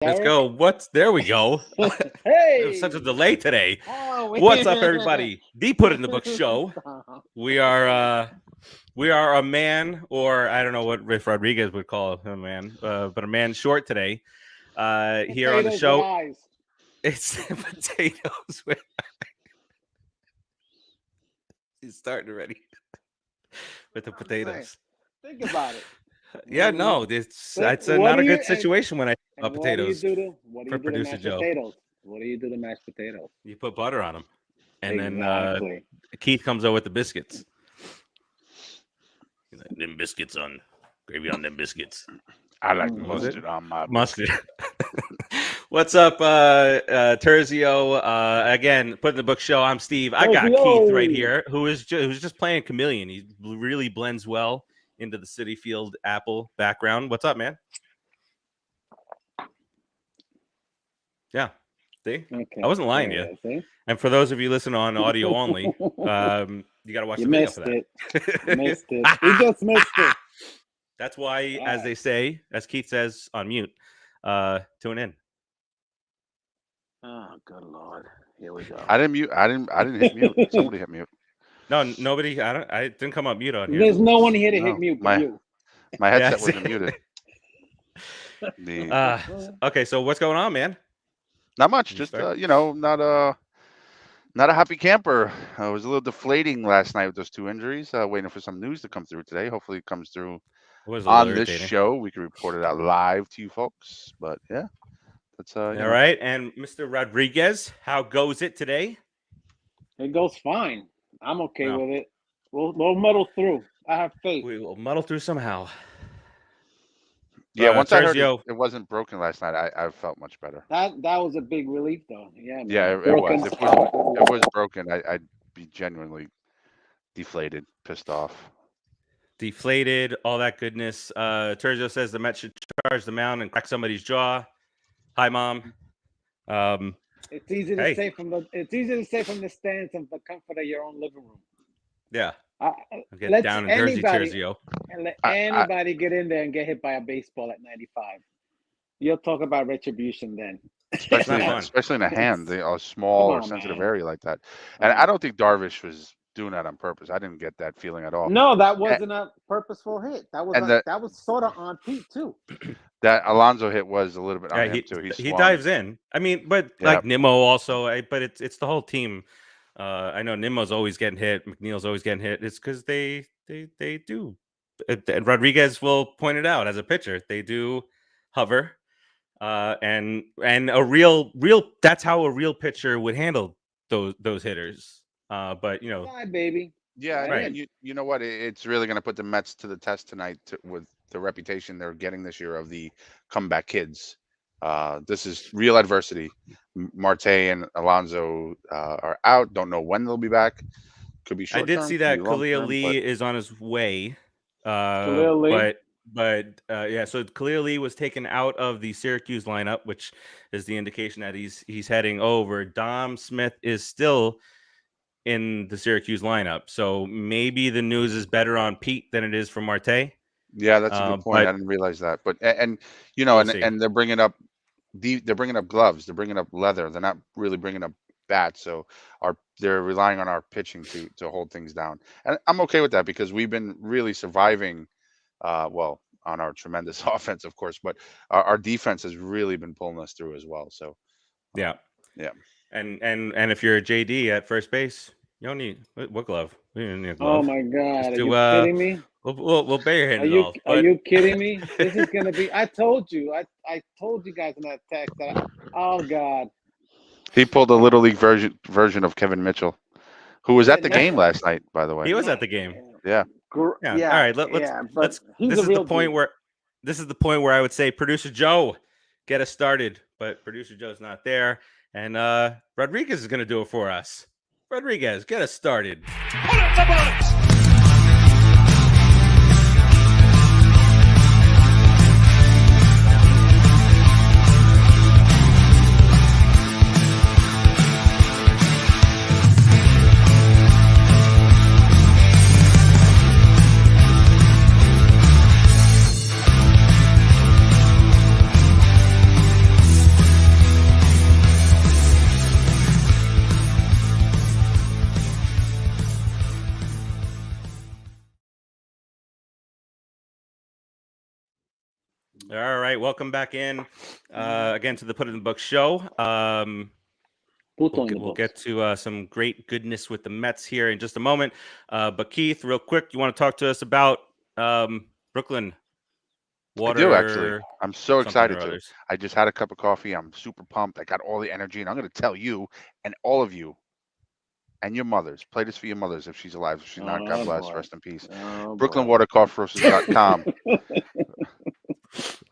Let's go. There we go. There was such a delay today. What's up, everybody? The Put in the Book show. We are a man, or I don't know what Riff Rodriguez would call him a man, but a man short today. Here on the show, it's potatoes. He's starting already with the potatoes. Think about it. Yeah, no, it's not a good situation when I about potatoes. What do you do to mashed potatoes? What do you do to mashed potatoes? You put butter on them, and then Keith comes over with the biscuits. He's like, them biscuits on gravy on them biscuits. I like mustard on my mustard. What's up, Terzio? Again, Put in the Book show. I'm Steve. I got Keith right here, who's just playing chameleon. He really blends well into the Citi Field Apple background. What's up, man? Yeah, see, okay. I wasn't lying to you. See? And for those of you listening on audio only, you got to watch the video for that. You missed it. You just missed it. That's why, as they say, as Keith says on mute, tune in. Oh, good Lord! Here we go. I didn't hit mute. Somebody hit mute. No, nobody. I didn't come up mute on here. There's no one here to hit mute but you. My headset wasn't muted. Okay, so what's going on, man? Not much. Just not a happy camper. I was a little deflating last night with those two injuries. Waiting for some news to come through today. Hopefully, it comes through on this show. We can report it out live to you folks. But yeah, that's all right. And Mr. Rodriguez, how goes it today? It goes fine. I'm okay with it. We'll muddle through. I have faith. We will muddle through somehow. Yeah, once I heard it wasn't broken last night, I felt much better. That was a big relief, though. Yeah. Man. Yeah, it was. If it was broken, I'd be genuinely deflated, pissed off. Deflated, all that goodness. Terzio says the Mets should charge the mound and crack somebody's jaw. Hi, Mom. It's easy to say from the stands of the comfort of your own living room. Yeah. Get down in Jersey, Terzio. And let anybody get in there and get hit by a baseball at 95. You'll talk about retribution then. Especially in a hand, a small or sensitive area like that. And I don't think Darvish was doing that on purpose. I didn't get that feeling at all. No, that wasn't a purposeful hit. That was sort of on Pete too. That Alonso hit was a little bit on him too. He dives in. I mean, but like Nimmo also. But it's the whole team. I know Nimmo's always getting hit. McNeil's always getting hit. It's because they do. Rodriguez will point it out as a pitcher. They do hover, and a real. That's how a real pitcher would handle those hitters. But hi, baby. Yeah, right. And you know what? It's really going to put the Mets to the test tonight with the reputation they're getting this year of the comeback kids. This is real adversity. Marte and Alonso are out. Don't know when they'll be back. Could be short. I did see that Khalil Lee is on his way. Khalil Lee. But so Khalil Lee was taken out of the Syracuse lineup, which is the indication that he's heading over. Dom Smith is still in the Syracuse lineup, so maybe the news is better on Pete than it is for Marte. Yeah, that's a good point. I didn't realize that, but and they're bringing up gloves, they're bringing up leather. They're not really bringing up bats, so they're relying on our pitching to hold things down, and I'm okay with that because we've been really surviving. On our tremendous offense, of course, but our defense has really been pulling us through as well. So, yeah. And if you're a JD at first base, you don't need what glove? We don't need a glove. Oh my God! Are you kidding me? We'll bear your hand. Are you kidding me? This is gonna be. I told you. I told you guys in that text that. Oh God. He pulled a little league version of Kevin Mitchell, who was at the game last night. By the way, he was at the game. Yeah. All right. Let's. This is the point where I would say, Producer Joe, get us started. But Producer Joe's not there. And Rodriguez is going to do it for us. Rodriguez, get us started. Put up the Ballots! All right, welcome back in again to the Put It in the Book show. We'll get to some great goodness with the Mets here in just a moment. But Keith, real quick, you want to talk to us about Brooklyn water? I do, actually. I'm so excited to. Others. I just had a cup of coffee. I'm super pumped. I got all the energy, and I'm going to tell you and all of you and your mothers. Play this for your mothers if she's alive. If she's not, God bless. Rest in peace. BrooklynWaterCoffeeRoasters.com.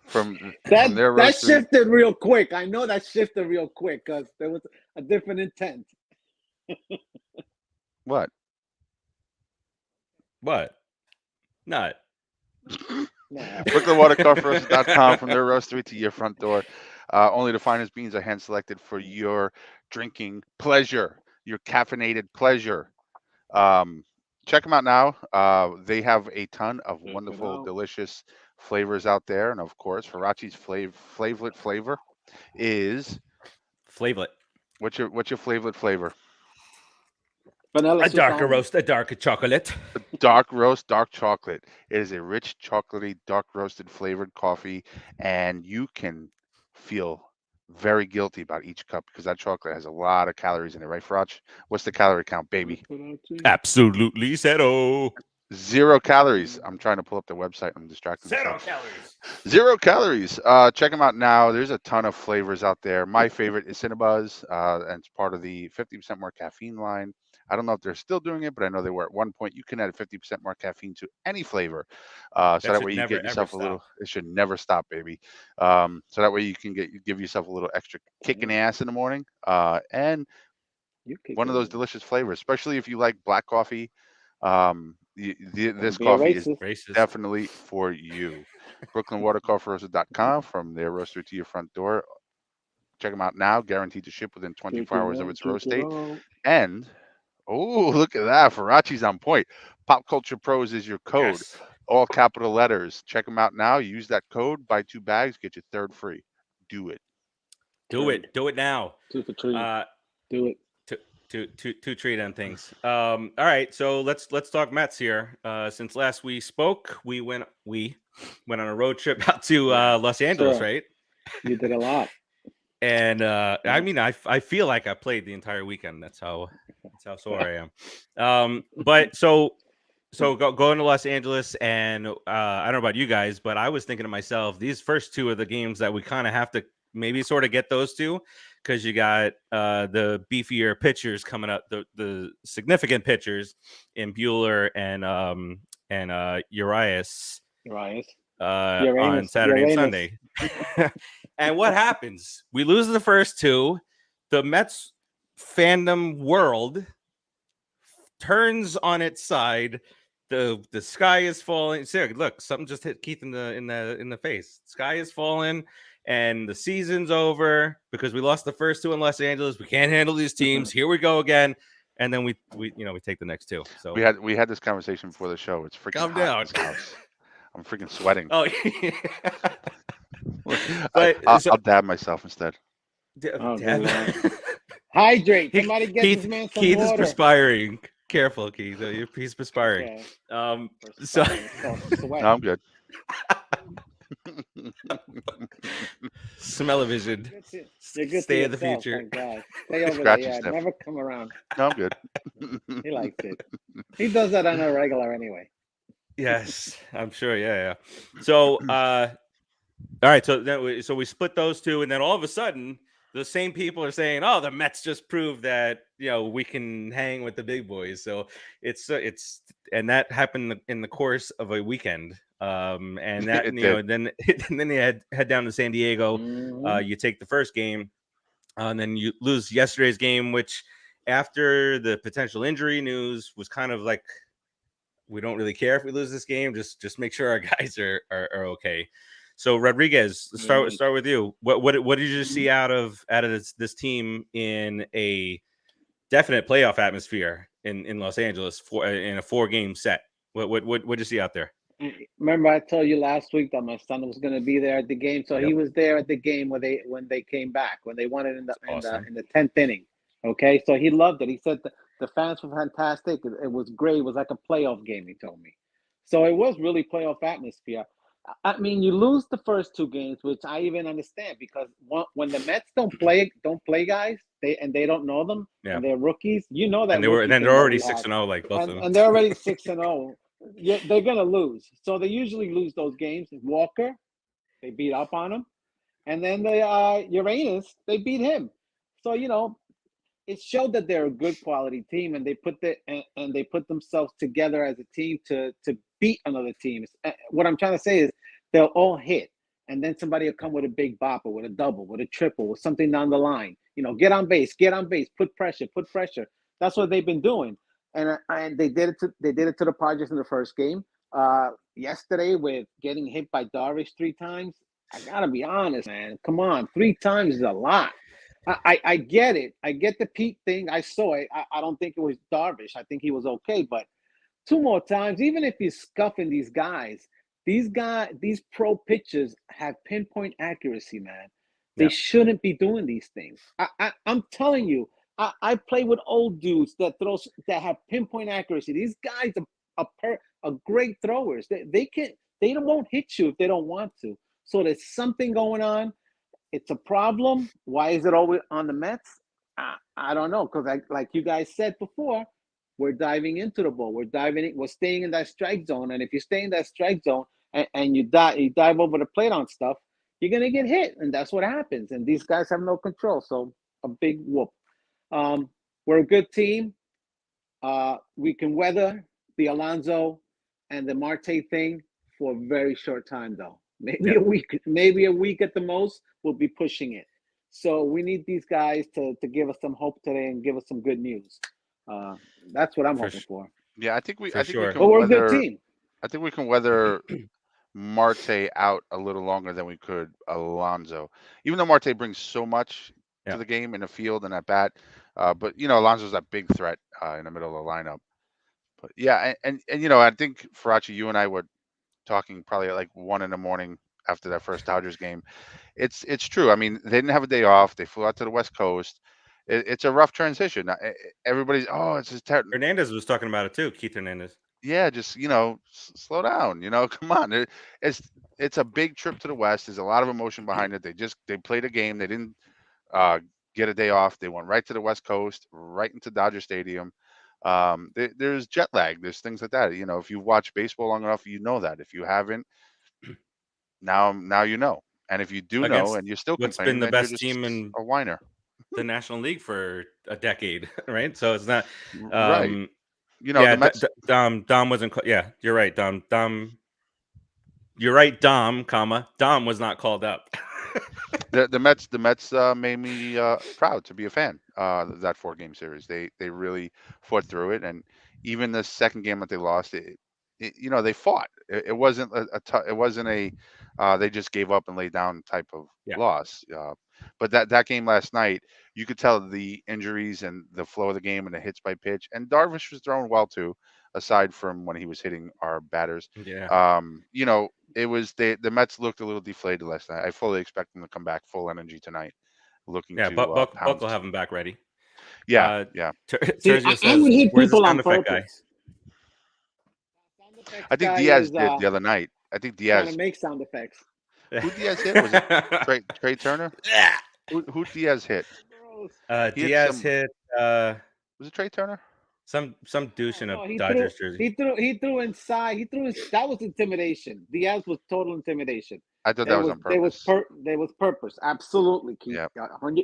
from their that shifted real quick. I know that shifted real quick because there was a different intent. What? Not. BrooklynWaterCoffeeRoasters.com, from their roastery to your front door. Only the finest beans are hand selected for your drinking pleasure, your caffeinated pleasure. Check them out now. They have a ton of wonderful, delicious flavors out there, and of course, Farace's flavorlet flavor is Flavlet. What's your flavorlet flavor? Vanilla. A darker roast, a darker chocolate. A dark roast, dark chocolate. It is a rich, chocolatey, dark roasted flavored coffee, and you can feel very guilty about each cup because that chocolate has a lot of calories in it, right, Farace? What's the calorie count, baby? Absolutely zero. 0 calories. I'm trying to pull up the website. I'm distracted. 0 calories. 0 calories. Check them out now. There's a ton of flavors out there. My favorite is Cinnabuzz, and it's part of the 50% more caffeine line. I don't know if they're still doing it, but I know they were at one point. You can add 50% more caffeine to any flavor, so that way you get yourself a little. It should never stop, baby. So that way you can give yourself a little extra kicking ass in the morning, and one of those delicious flavors, especially if you like black coffee. This coffee is definitely for you. BrooklynWaterCoffeeRoasters.com, from their roastery to your front door. Check them out now. Guaranteed to ship within 24 hours of its roast date. And look at that. Farace's on point. Pop Culture Pros is your code. Yes. All capital letters. Check them out now. Use that code. Buy 2 bags. Get your 3rd free. Do it. Do it. Do it now. 2 for 3. Do it. Two treat on things. All right, so let's talk Mets here. Since last we spoke, we went on a road trip out to Los Angeles, right? You did a lot. And I mean, I feel like I played the entire weekend. That's how sore I am. But so going to Los Angeles, and I don't know about you guys, but I was thinking to myself, these first 2 of the games that we kind of have to maybe sort of get those 2, because you got the beefier pitchers coming up, the significant pitchers in Bueller and Urias on Saturday and Sunday. And what happens? We lose the first 2. The Mets fandom world turns on its side. The sky is falling. See, look, something just hit Keith in the face. Sky is falling. And the season's over because we lost the first 2 in Los Angeles. We can't handle these teams. Here we go again. And then we take the next 2. So we had this conversation before the show. It's freaking calm hot down. in this house. I'm freaking sweating. Oh, I'll dab myself instead. Hydrate. Somebody get this man some Keith water. is perspiring. Careful, Keith. He's perspiring. Okay. So no, I'm good. Smell-o-vision. You're good. Stay in the future. Thank God. Stay over there. Yeah, never come around. No, I'm good. He likes it. He does that on a regular anyway. Yes, I'm sure. Yeah. So, all right. So we split those 2, and then all of a sudden, the same people are saying, "Oh, the Mets just proved that we can hang with the big boys." So it's and that happened in the course of a weekend. And that then they head down to San Diego. You take the first game, and then you lose yesterday's game, which after the potential injury news was kind of like, we don't really care if we lose this game. Just make sure our guys are okay. So Rodriguez, start with you. What did you see out of this team in a definite playoff atmosphere in Los Angeles in a 4-game set? What did you see out there? Remember, I told you last week that my son was going to be there at the game, so he was there at the game when they came back, when they won it in the 10th inning. Okay, so he loved it. He said the fans were fantastic. It was great. It was like a playoff game, he told me. So it was really playoff atmosphere. I mean, you lose the first 2 games, which I even understand, because when the Mets don't play guys, they don't know them, and they're rookies. You know that, and they're already 6-0, like both of them, and they're already 6-0. They're gonna lose, so they usually lose those games. Walker, they beat up on him, and then Uranus, they beat him. So it showed that they're a good quality team, and they put themselves together as a team to beat another team. What I'm trying to say is they'll all hit, and then somebody will come with a big bop or with a double, with a triple, with something down the line. Get on base, put pressure. That's what they've been doing, and they did it to the Padres in the first game. Yesterday, with getting hit by Darvish 3 times, I gotta be honest, man. Come on, 3 times is a lot. I get it. I get the Pete thing. I saw it. I don't think it was Darvish. I think he was okay. But 2 more times, even if he's scuffing these pro pitchers have pinpoint accuracy, man. They shouldn't be doing these things. I'm telling you, I play with old dudes that have pinpoint accuracy. These guys are great throwers. They won't hit you if they don't want to. So there's something going on. It's a problem. Why is it always on the Mets? I don't know, because like you guys said before, we're diving into the ball. We're staying in that strike zone. And if you stay in that strike zone and you dive over the plate on stuff, you're gonna get hit, and that's what happens. And these guys have no control. So a big whoop. We're a good team. We can weather the Alonso and the Marte thing for a very short time, though. Maybe a week at the most. We'll be pushing it. So we need these guys to give us some hope today and give us some good news. That's what I'm hoping for. Yeah, I think we can we're a good team. I think we can weather Marte out a little longer than we could Alonso. Even though Marte brings so much to the game in the field and at bat, but Alonso's that big threat in the middle of the lineup. But yeah, and I think Farace, you and I were talking probably at like 1 a.m. after that first Dodgers game. It's true. I mean, they didn't have a day off. They flew out to the West Coast. It's a rough transition. Everybody's it's just terrible. Hernandez was talking about it too. Keith Hernandez. Yeah, just slow down. Come on. It's a big trip to the West. There's a lot of emotion behind it. They played a game. They didn't get a day off. They went right to the West Coast, right into Dodger Stadium. There's jet lag. There's things like that. If you've watched baseball long enough, you know that. If you haven't, now you know. And if you do know and you're still what's complaining, been the best team in a whiner, the National League for a decade, right? So it's not right. The Mets, Dom wasn't. Yeah, you're right, Dom. You're right, Dom. Dom was not called up. The Mets made me proud to be a fan of that 4-game series. They really fought through it, and even the second game that they lost, they fought. It wasn't they just gave up and laid down type of loss. But that game last night, you could tell the injuries and the flow of the game and the hits by pitch. And Darvish was throwing well too, aside from when he was hitting our batters. Yeah. It was the Mets looked a little deflated last night. I fully expect them to come back full energy tonight. Looking to Buck will have them back ready. Yeah. Sergio I would hit people on purpose. I think Diaz did the other night. I think Diaz trying to make sound effects. Who Diaz hit? Was it Trey Turner? Who Diaz hit? Diaz hit. Was it Trey Turner? Some douche in a Dodgers jersey. He threw inside. That was intimidation. Diaz was total intimidation. I thought that was on purpose. There was purpose. Absolutely, Keith. Yeah.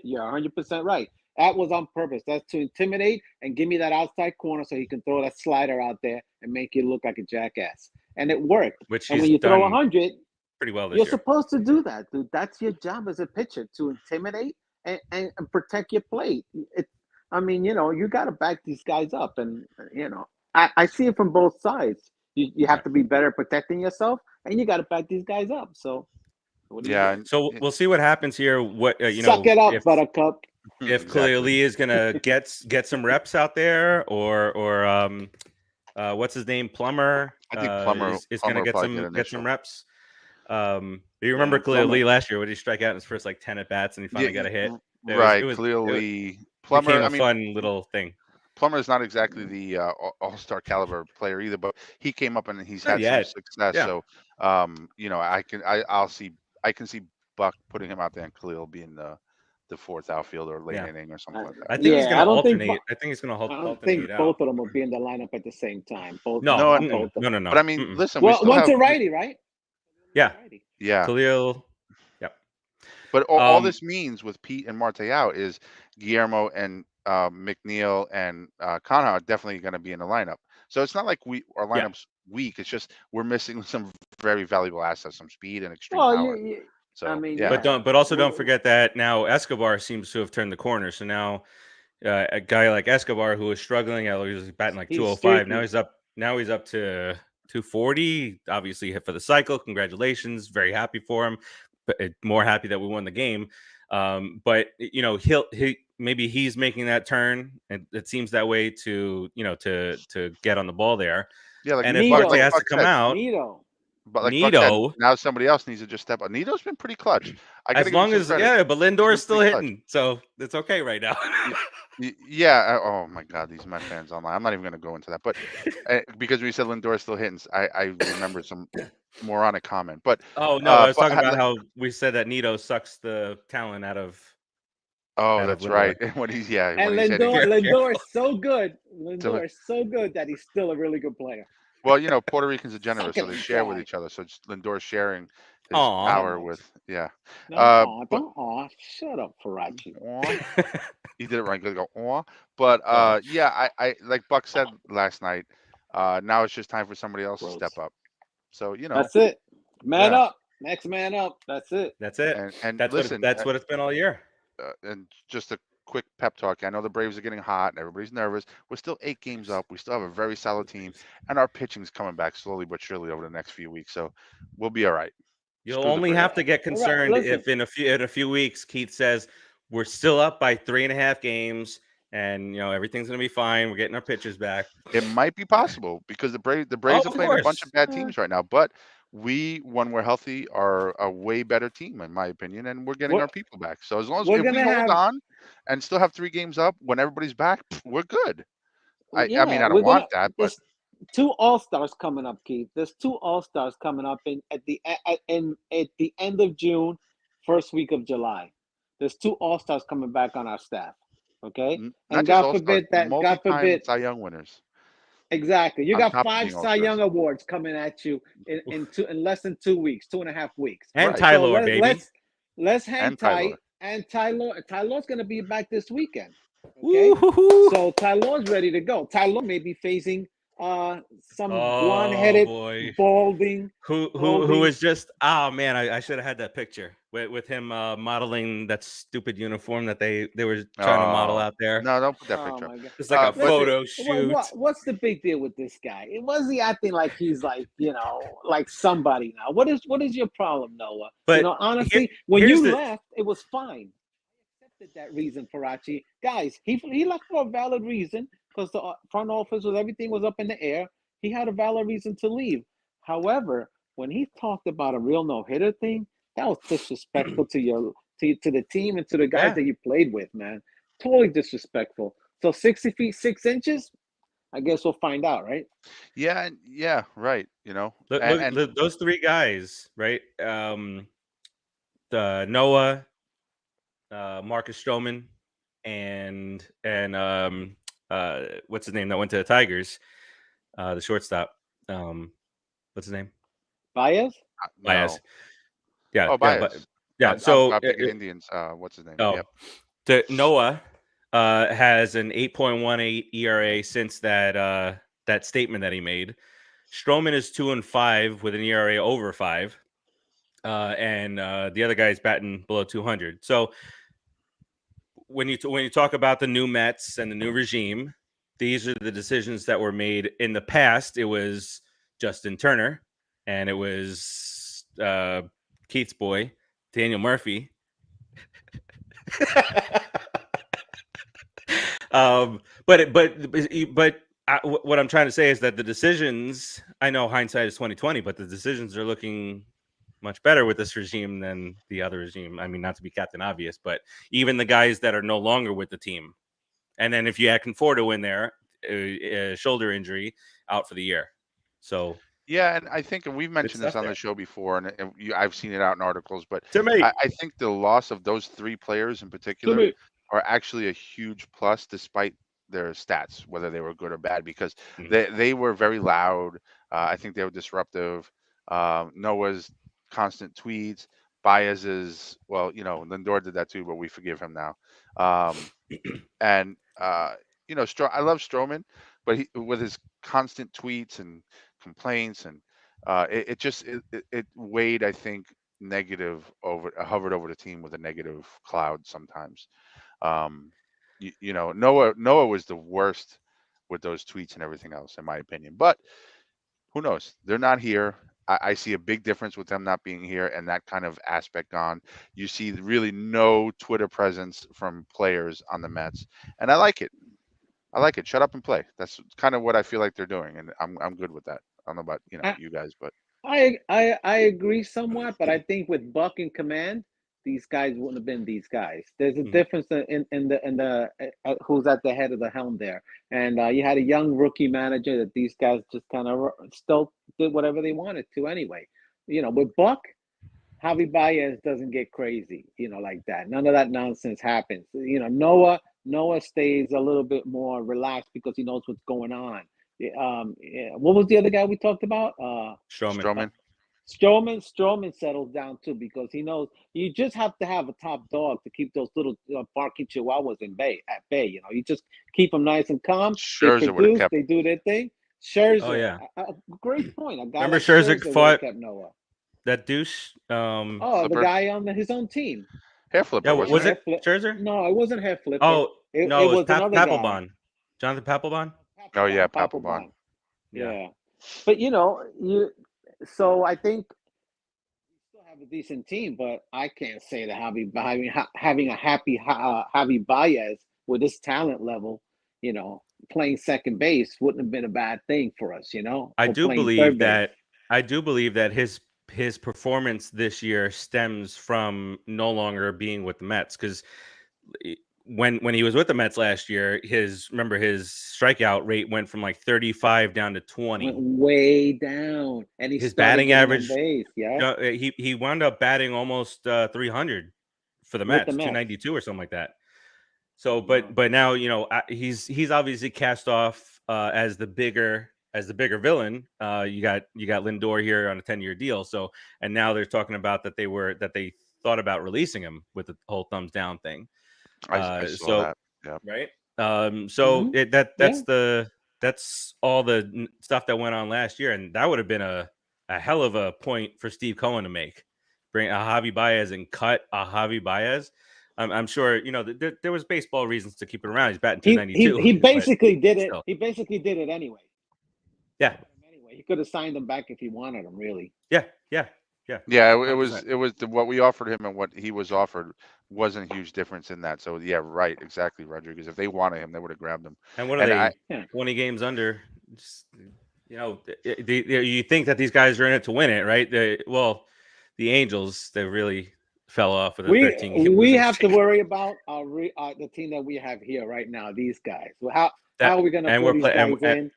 You're 100% right. That was on purpose. That's to intimidate and give me that outside corner so he can throw that slider out there and make you look like a jackass. And it worked. And when you throw 100, pretty well this you're year. Supposed to do that, dude. That's your job as a pitcher, to intimidate and protect your plate. You got to back these guys up. And, I see it from both sides. You have to be better at protecting yourself, and you got to back these guys up. So, So we'll see what happens here. Suck it up, Buttercup. If Khalil Lee is gonna get some reps out there, or what's his name, Plummer? I think Plummer is gonna get some reps. You remember Khalil Lee last year? Would he strike out in his first 10 at bats and he finally got a hit? Khalil Lee, Plummer. Became a fun little thing. Plummer is not exactly the all-star caliber player either, but he came up and he's Not had some yet. success. Yeah. So, I can see Buck putting him out there and Khalil being the fourth outfield or late inning or something like that. I think he's going to alternate. I think he's going to I don't alternate think out. both of them will be in the lineup at the same time. No. Both. No. But I mean, listen, well, one's a righty, right? Yeah. Yeah. Khalil. Yep. But all this means with Pete and Marte out is Guillermo and McNeil and Conrad are definitely going to be in the lineup. So it's not like our lineup's weak. It's just we're missing some very valuable assets, some speed and extreme power. So I mean, yeah. But also don't forget that now Escobar seems to have turned the corner. So now a guy like Escobar who was struggling, he was batting like 205. Now he's up to 240. Obviously hit for the cycle. Congratulations. Very happy for him. But more happy that we won the game. But maybe he's making that turn, and it seems that way to get on the ball there. Yeah, like and if Marte has to come out, but like Nito, said, now somebody else needs to just step up. Nito's been pretty clutch. As long as but Lindor's still hitting, so it's okay right now. Yeah. Oh my God, these Met fans online. I'm not even going to go into that, but because we said Lindor's still hitting, I remember some moronic comment. But I was talking about how we said that Nito sucks the talent out of. Oh, that's right. When he's and Lindor is so good. Lindor is so good that he's still a really good player. Well, Puerto Ricans are generous, so they share with each other. So it's Lindor sharing his power with, shut up, Farace. He did it right. Go, but I like Buck said last night. Now it's just time for somebody else to step up. So that's it. Man up, next man up. That's it. That's it. And that's what it's been all year. And just a quick pep talk. I know the Braves are getting hot and everybody's nervous. We're still 8 games up. We still have a very solid team, and our pitching's coming back slowly but surely over the next few weeks. So we'll be all right. You'll only have to get concerned if in a few weeks Keith says we're still up by 3.5 games, and everything's gonna be fine. We're getting our pitchers back. It might be possible because the Braves are playing a bunch of bad teams right now, but we, when we're healthy, are a way better team, in my opinion, and we're getting our people back. So as long as we hold on and still have 3 games up, when everybody's back, we're good. I mean, I don't want that, but 2 All-Stars coming up, Keith. There's 2 All-Stars coming up at the end of June, first week of July. There's 2 All-Stars coming back on our staff. Okay, and God forbid Cy Young winners. Exactly. You got 5 Cy Young awards coming at you in less than 2 weeks, 2.5 weeks. And Tyler, baby. Let's hang tight. And Tyler's going to be back this weekend. Okay. So Tyler's ready to go. Tyler may be facing some blonde-headed, balding. Who is just? Oh man, I should have had that picture with him modeling that stupid uniform that they were trying to model out there. No, don't put that picture. It's like a photo shoot. What's the big deal with this guy? Was he acting like he's like like somebody now? What is your problem, Noah? But honestly, when you left, it was fine. I accepted that reason, Farace. Guys, he left for a valid reason. Because the front office everything was up in the air. He had a valid reason to leave. However, when he talked about a real no-hitter thing, that was disrespectful to the team and to the guys that you played with, man. Totally disrespectful. So 60 feet 6 inches, I guess we'll find out, right? Yeah, right. Those 3 guys, right? Noah, Marcus Stroman, and what's his name that went to the Tigers? The shortstop. What's his name? Baez. Baez. Yeah. Oh, Baez. So I'm thinking Indians. What's his name? Oh, yep. Noah has an 8.18 ERA since that statement that he made. Stroman is 2-5 with an ERA over 5, and the other guy's batting below 200. So when you talk about the new Mets and the new regime, these are the decisions that were made in the past. It was Justin Turner, and it was Keith's boy, Daniel Murphy. But what I'm trying to say is that the decisions, I know hindsight is 2020, but the decisions are looking much better with this regime than the other regime. I mean, not to be Captain Obvious, but even the guys that are no longer with the team And then if you add Conforto in there, shoulder injury, out for the year. So yeah, and I think, and we've mentioned this on the show before, and I've seen it out in articles, but I think the loss of those 3 players in particular are actually a huge plus, despite their stats, whether they were good or bad, because they were very loud. I think they were disruptive. Noah's constant tweets, Baez's, well, Lindor did that too, but we forgive him now. And I love Stroman, but with his constant tweets and complaints, and it weighed, I think, hovered over the team with a negative cloud sometimes. Noah was the worst with those tweets and everything else, in my opinion. But who knows? They're not here. I see a big difference with them not being here and that kind of aspect gone. You see really no Twitter presence from players on the Mets, and I like it. Shut up and play. That's kind of what I feel like they're doing, and I'm good with that. I don't know about you guys, but I agree somewhat, but I think with Buck in command, these guys wouldn't have been these guys. There's a difference in the who's at the head of the helm there, and you had a young rookie manager that these guys just kind of still did whatever they wanted to anyway. With Buck, Javi Baez doesn't get crazy, like that. None of that nonsense happens. Noah stays a little bit more relaxed because he knows what's going on. What was the other guy we talked about? Stroman. Stroman settles down too because he knows you just have to have a top dog to keep those little barking chihuahuas at bay. You just keep them nice and calm. Scherzer they produce, they do their thing. Scherzer, oh yeah, great point. A guy remember like Scherzer fought kept Noah. That douche. The guy on his own team. Hair flipper. Yeah, was it Scherzer? No, it wasn't hair flipper. Oh, it was another Papelbon. Jonathan Papelbon. Oh yeah, Papelbon. Yeah, but so I think we still have a decent team, but I can't say that having a happy Javi Baez with his talent level, playing second base wouldn't have been a bad thing for us. I do believe that his performance this year stems from no longer being with the Mets, because when he was with the Mets last year, his strikeout rate went from like 35 down to 20. Went way down, and his batting average. Yeah, he wound up batting almost 300 for the Mets, 292 or something like that. So, but now he's obviously cast off as the bigger villain. You got Lindor here on a 10-year deal. So, and now they're talking about that they thought about releasing him with the whole thumbs down thing. I saw that. Yeah. Right. So that's all the stuff that went on last year, and that would have been a hell of a point for Steve Cohen to make. Bring a Javi Baez and cut a Javi Baez. I'm sure there was baseball reasons to keep it around. He's batting 292. He basically did it. He basically did it anyway. Yeah. Anyway, he could have signed him back if he wanted him. Really. Yeah. It was what we offered him and what he was offered wasn't a huge difference in that. So yeah, right, exactly, Rodriguez. If they wanted him, they would have grabbed him. And what are they? 20 games under. Just, you think that these guys are in it to win it, right? The Angels, they really fell off with a 13. We have to worry about the team that we have here right now. These guys. How are we going to put these guys in?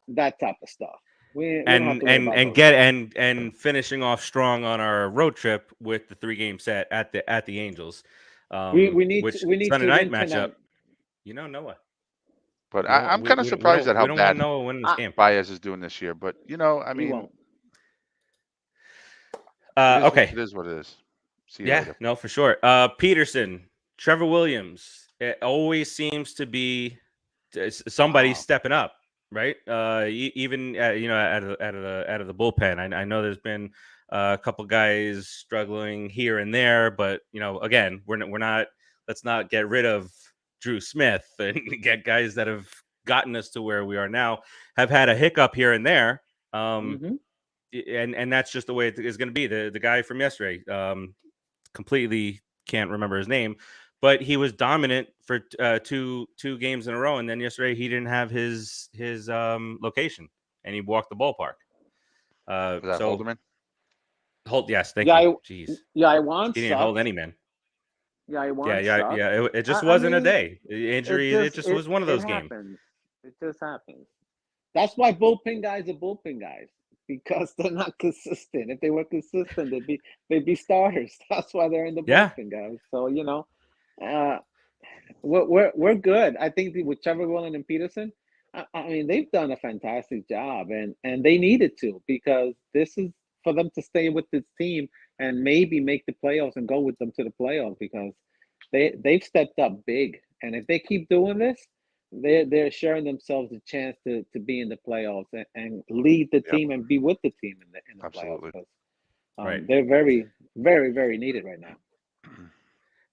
That type of stuff. And finishing off strong on our road trip with the 3-game set at the Angels. We need Sunday night matchup. Noah. But I'm kind of surprised at how bad Noah winning this game. Baez is doing this year. But I mean, okay, it is what it is. See you later. No, for sure. Peterson, Trevor Williams. It always seems to be somebody stepping up. Right. Even out of the bullpen. I know there's been a couple guys struggling here and there, but again, we're not. Let's not get rid of Drew Smith and get guys that have gotten us to where we are now. Have had a hiccup here and there, and that's just the way it is going to be. The guy from yesterday, completely can't remember his name. But he was dominant for two games in a row, and then yesterday he didn't have his location, and he walked the ballpark. Was that Holderman? Yes, thank you. Jeez. Yeah, I want. He didn't hold any man. Yeah, he It just wasn't a day. Injury. It just was one of those it games. happens. It just happens. That's why bullpen guys are bullpen guys, because they're not consistent. If they were consistent, they'd be starters. That's why they're in the bullpen guys. So we're good. I think with Trevor Willing and Peterson, I mean they've done a fantastic job, and they needed to, because this is for them to stay with this team and maybe make the playoffs and go with them to the playoffs, because they've stepped up big, and if they keep doing this, they're sharing themselves a chance to be in the playoffs and lead the team and be with the team in the playoffs. Right. They're very, very, very needed right now.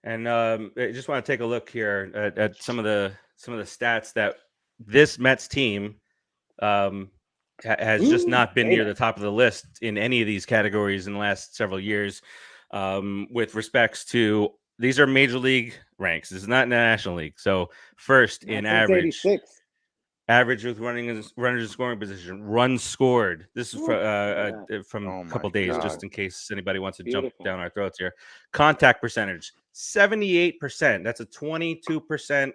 And I just want to take a look here at some of the stats that this Mets team has just not been near the top of the list in any of these categories in the last several years. With respects to, these are major league ranks. This is not National League. So first in average with runners in scoring position, runs scored. This is from a couple days, just in case anybody wants to jump down our throats here. Contact percentage, 78%. That's a 22%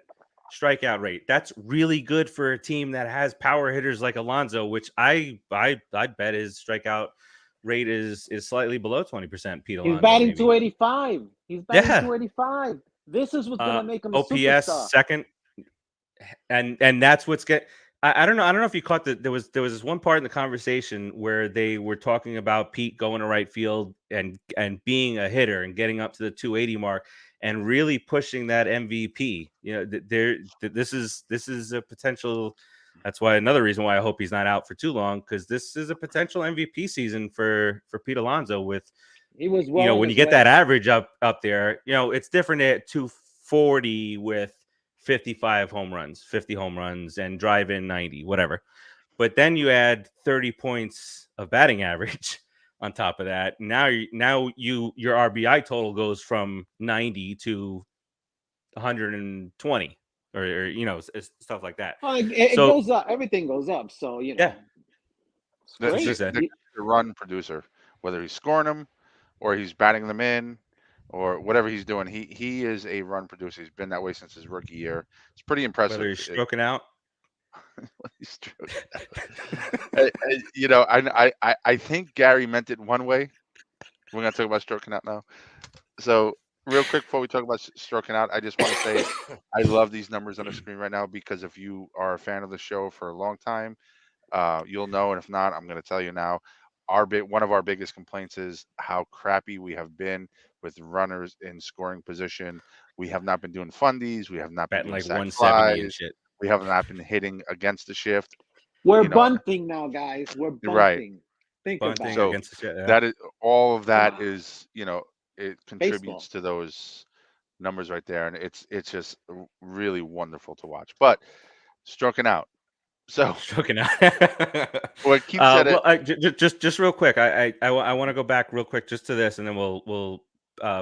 strikeout rate. That's really good for a team that has power hitters like Alonso, which I bet his strikeout rate is slightly below 20%. Pete Alonso. He's batting 285. He's batting 285. This is what's gonna make him a OPS superstar. Second. And that's what's I don't know if you caught there was this one part in the conversation where they were talking about Pete going to right field and being a hitter and getting up to the 280 mark and really pushing that MVP. This is a potential. That's why another reason why I hope he's not out for too long, because this is a potential MVP season for Pete Alonso. With he was when you get that average up there, it's different at 240 with 55 home runs, 50 home runs, and drive in 90, whatever. But then you add 30 points of batting average on top of that. Now your RBI total goes from 90 to 120, or stuff like that. It goes up. Everything goes up. So he's the run producer, whether he's scoring them or he's batting them in, or whatever he's doing, he is a run producer. He's been that way since his rookie year. It's pretty impressive. Whether he's stroking out. He's stroking out. I think Gary meant it one way. We're going to talk about stroking out now. So real quick, before we talk about stroking out, I just want to say I love these numbers on the screen right now, because if you are a fan of the show for a long time, you'll know. And if not, I'm going to tell you now. One of our biggest complaints is how crappy we have been with runners in scoring position. We have not been doing fundies. We have not been doing like sac 170 flies. and shit. We have not been hitting against the shift. We're bunting now, guys. We're bunting. Right. Think bunting about so against the shift. Yeah. That is all of that is it contributes to those numbers right there, and it's just really wonderful to watch. But stroking out. So stroking out. Well, keep said it. Just real quick. I want to go back real quick just to this, and then we'll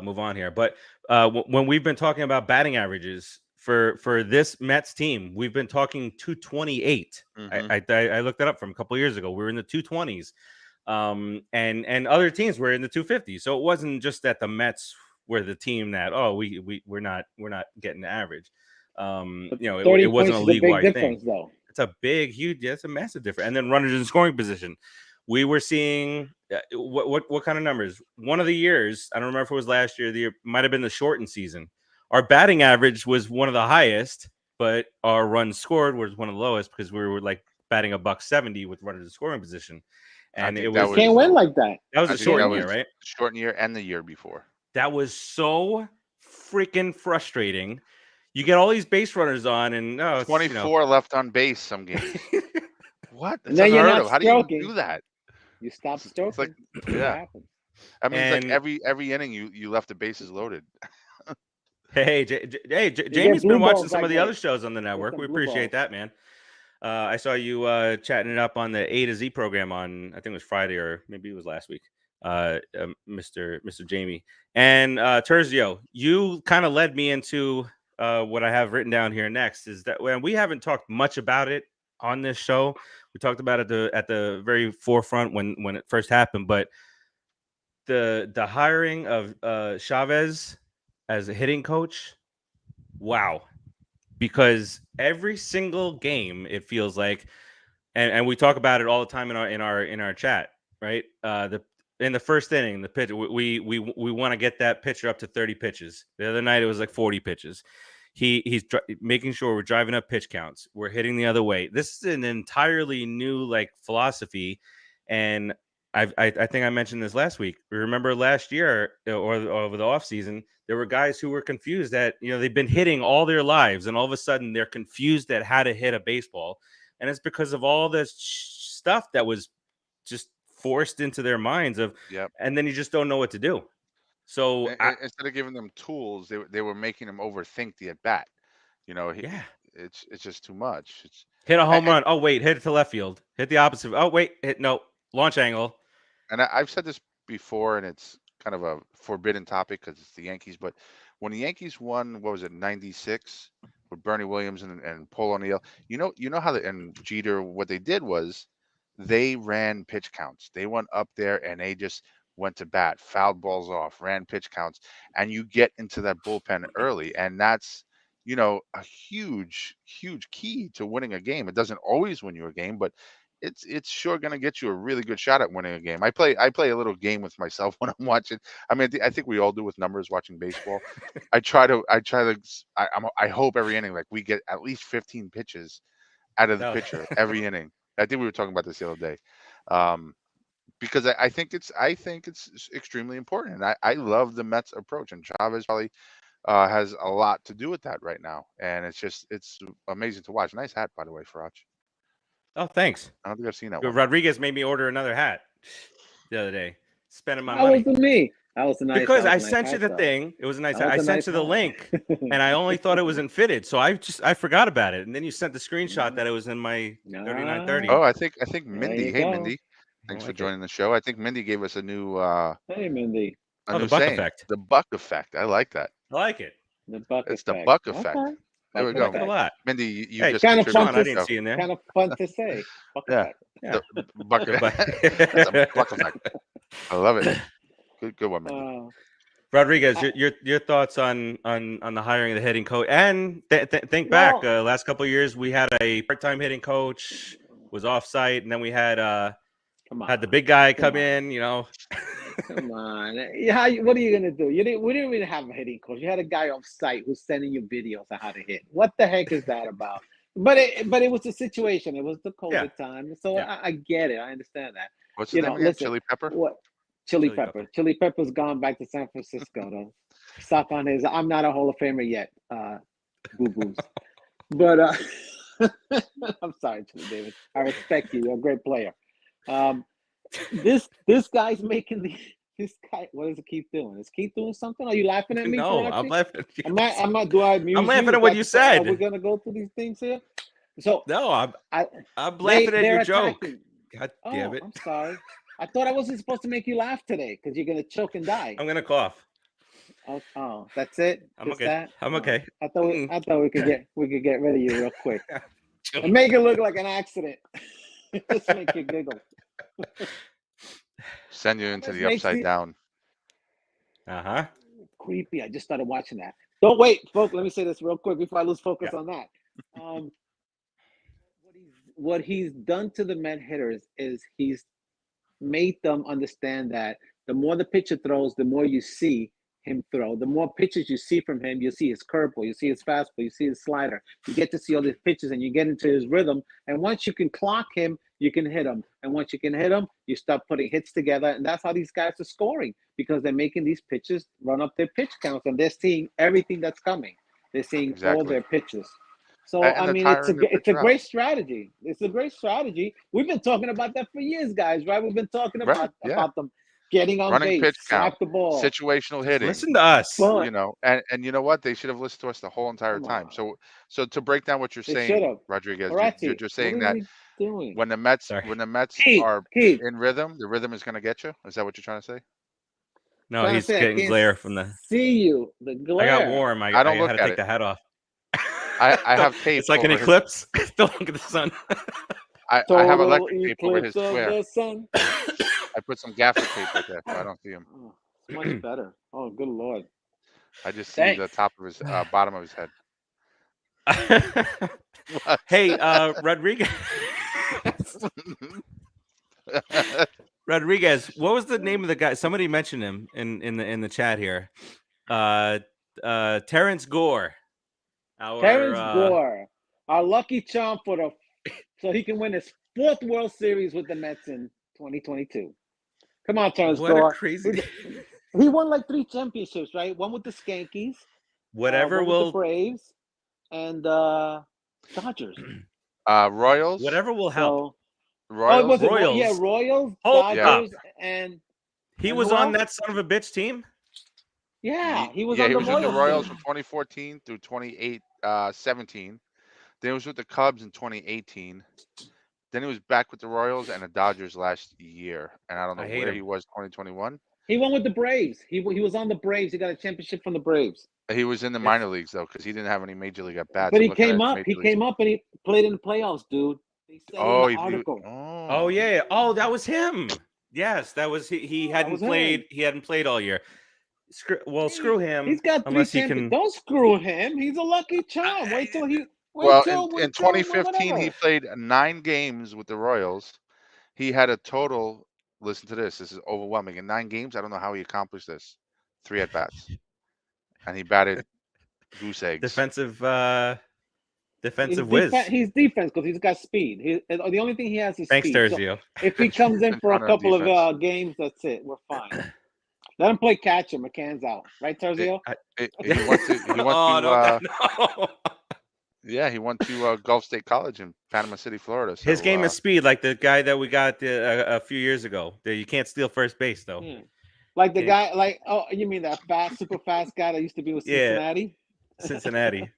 move on here. But when we've been talking about batting averages for this Mets team, we've been talking 228. I looked that up from a couple of years ago. We were in the 220s, and other teams were in the 250s. So it wasn't just that the Mets were the team that we're not getting the average. It wasn't a league-wide thing. Though. It's a it's a massive difference. And then runners in scoring position, we were seeing what kind of numbers? One of the years, I don't remember if it was last year, the year might have been the shortened season. Our batting average was one of the highest, but our runs scored was one of the lowest, because we were like batting $170 with runners in scoring position. And it was, can't win like that. That was a shortened year, right? Shortened year and the year before. That was so freaking frustrating. You get all these base runners on, and 24 left on base some games. What? That's then unheard of. How do you do that? You stop stroking. It's like, yeah. I mean, it's like every inning you left the bases loaded. Hey, Jamie's been watching some of the other shows on the network. We appreciate that, man. I saw you chatting it up on the A to Z program on, I think it was Friday, or maybe it was last week. Mr. Jamie and Terzio, you kind of led me into what I have written down here next, is that when we haven't talked much about it on this show. We talked about it at the very forefront when it first happened, but the hiring of Chavez as a hitting coach, wow. Because every single game, it feels like, and we talk about it all the time in our chat, right? In the first inning, the pitch, we want to get that pitcher up to 30 pitches. The other night it was like 40 pitches. He's making sure we're driving up pitch counts. We're hitting the other way. This is an entirely new like philosophy, and I think I mentioned this last week. Remember last year or over the offseason, there were guys who were confused that they've been hitting all their lives, and all of a sudden they're confused at how to hit a baseball, and it's because of all this stuff that was just forced into their minds and then you just don't know what to do. So instead of giving them tools, they were making them overthink the at bat. It's just too much. Hit a home run. Oh wait, hit it to left field. Hit the opposite. Oh wait, launch angle. And I've said this before, and it's kind of a forbidden topic because it's the Yankees. But when the Yankees won, what was it, '96, with Bernie Williams and Paul O'Neill, you know how and Jeter, what they did was they ran pitch counts. They went up there and they just went to bat, fouled balls off, ran pitch counts, and you get into that bullpen early, and that's a huge key to winning a game. It doesn't always win you a game, but it's sure going to get you a really good shot at winning a game. I play a little game with myself when I'm watching. I mean, I think we all do with numbers watching baseball. I hope every inning, like, we get at least 15 pitches out of the pitcher every inning. I think we were talking about this the other day, because I think it's extremely important, and I love the Mets approach, and Chavez probably has a lot to do with that right now, and it's amazing to watch. Nice hat, by the way, Farace. Oh, thanks. I don't think I've seen that one. Rodriguez made me order another hat the other day. Spending my money. That was me. That was a nice. Because I sent you the thing. It was a nice hat. I sent you the link, and I only thought it wasn't fitted, so I forgot about it. And then you sent the screenshot that it was in my 3930. Oh, I think Mindy. Hey, Mindy. Thanks for joining the show. I think Mindy gave us a new. Hey, Mindy. The buck effect. The buck effect. I like that. I like it. The buck effect. It's the buck effect. Okay. There we go. A lot. Mindy, you just kind of fun. I didn't see in there. Kind of fun to say. Yeah. The buck effect. That's a buck effect. I love it. Good one, Mindy. Rodriguez, your thoughts on the hiring of the hitting coach, and think back last couple of years we had a part-time hitting coach, was off-site, and then we had the big guy come in. Come on, what are you gonna do? We didn't even have a hitting coach. You had a guy off-site who's sending you videos on how to hit. What the heck is that about? But it was the situation. It was the COVID time, so I get it. I understand that. What's the name again? Chili Pepper. What? Chili Pepper. Chili Pepper's gone back to San Francisco to suck on his. I'm not a Hall of Famer yet, boo boos. But I'm sorry, Chili David. I respect you. You're a great player. This guy's making this guy. What does Keith doing? Is Keith doing something? Are you laughing at me? No, I'm laughing. I'm not. Do I amuse I'm laughing you? at what you said. Are we gonna go through these things here? So no, I'm laughing at your joke. God damn it! I'm sorry. I thought I wasn't supposed to make you laugh today because you're gonna choke and die. I'm gonna cough. Oh, that's it. I'm okay. I'm okay. I thought we could get rid of you real quick and make it look like an accident. Just make you giggle. Send you into the upside down. Creepy. I just started watching that. Don't wait, folks. Let me say this real quick before I lose focus on that. What he's done to the Met hitters is he's made them understand that the more the pitcher throws, the more you see him throw. The more pitches you see from him, you see his curveball, you see his fastball, you see his slider. You get to see all these pitches and you get into his rhythm. And once you can clock him, you can hit him. And once you can hit him, you start putting hits together. And that's how these guys are scoring, because they're making these pitches run up their pitch counts and they're seeing everything that's coming. They're seeing all their pitches. So, I mean, it's a great strategy. It's a great strategy. We've been talking about that for years, guys, right? We've been talking about them getting on running base, pitch count, the ball, situational hitting. Listen to us, and you know what? They should have listened to us the whole entire time. So to break down what you're saying, Rodriguez, you're just saying that when the Mets are in rhythm, the rhythm is going to get you. Is that what you're trying to say? No, he's getting glare from the. See you, the glare. I got warm. I had to take the hat off. I have tape. It's like an eclipse. Don't look at the sun. I have electric tape over his square. I put some gaffer tape right there so I don't see him. It's much better. Oh, good Lord. I just see the top of his bottom of his head. What? Hey, Rodriguez. Rodriguez, what was the name of the guy? Somebody mentioned him in the chat here. Terrence Gore. Terrence Gore, our lucky charm so he can win his 4th World Series with the Mets in 2022. Come on, Terrence Gore. What a crazy. He won like 3 championships, right? One with the Skankies, whatever one with the Braves, and Dodgers. Royals. Whatever will help. Royals. Royals. Royals, Dodgers, and he was on that son of a bitch team. Yeah, he was on the Royals from 2014 through 2017. Then he was with the Cubs in 2018. Then he was back with the Royals and the Dodgers last year. And I don't know where he was 2021. He went with the Braves. He was on the Braves. He got a championship from the Braves. He was in the minor leagues though, because he didn't have any major league at bats. But he came up. He came up and he played in the playoffs, dude. They said in the article. Oh yeah. Oh, that was him. Yes, that was he hadn't played. He hadn't played all year. Screw him. He's got 3 championships. Don't screw him. He's a lucky charm. Wait till he. In 2015, he played 9 games with the Royals. He had a total. Listen to this. This is overwhelming. In 9 games, I don't know how he accomplished this. 3 at bats, and he batted goose eggs. Defensive whiz. He's defense because he's got speed. The only thing he has is speed. Thanks, So Terzio. if he comes in for a couple of games, that's it. We're fine. Let him play catcher. McCann's out, right, Terzio? Yeah, he went to Gulf State College in Panama City, Florida. So, his game is speed, like the guy that we got a few years ago. You can't steal first base, though. Like the guy, you mean that super fast guy that used to be with Cincinnati? Yeah, Cincinnati.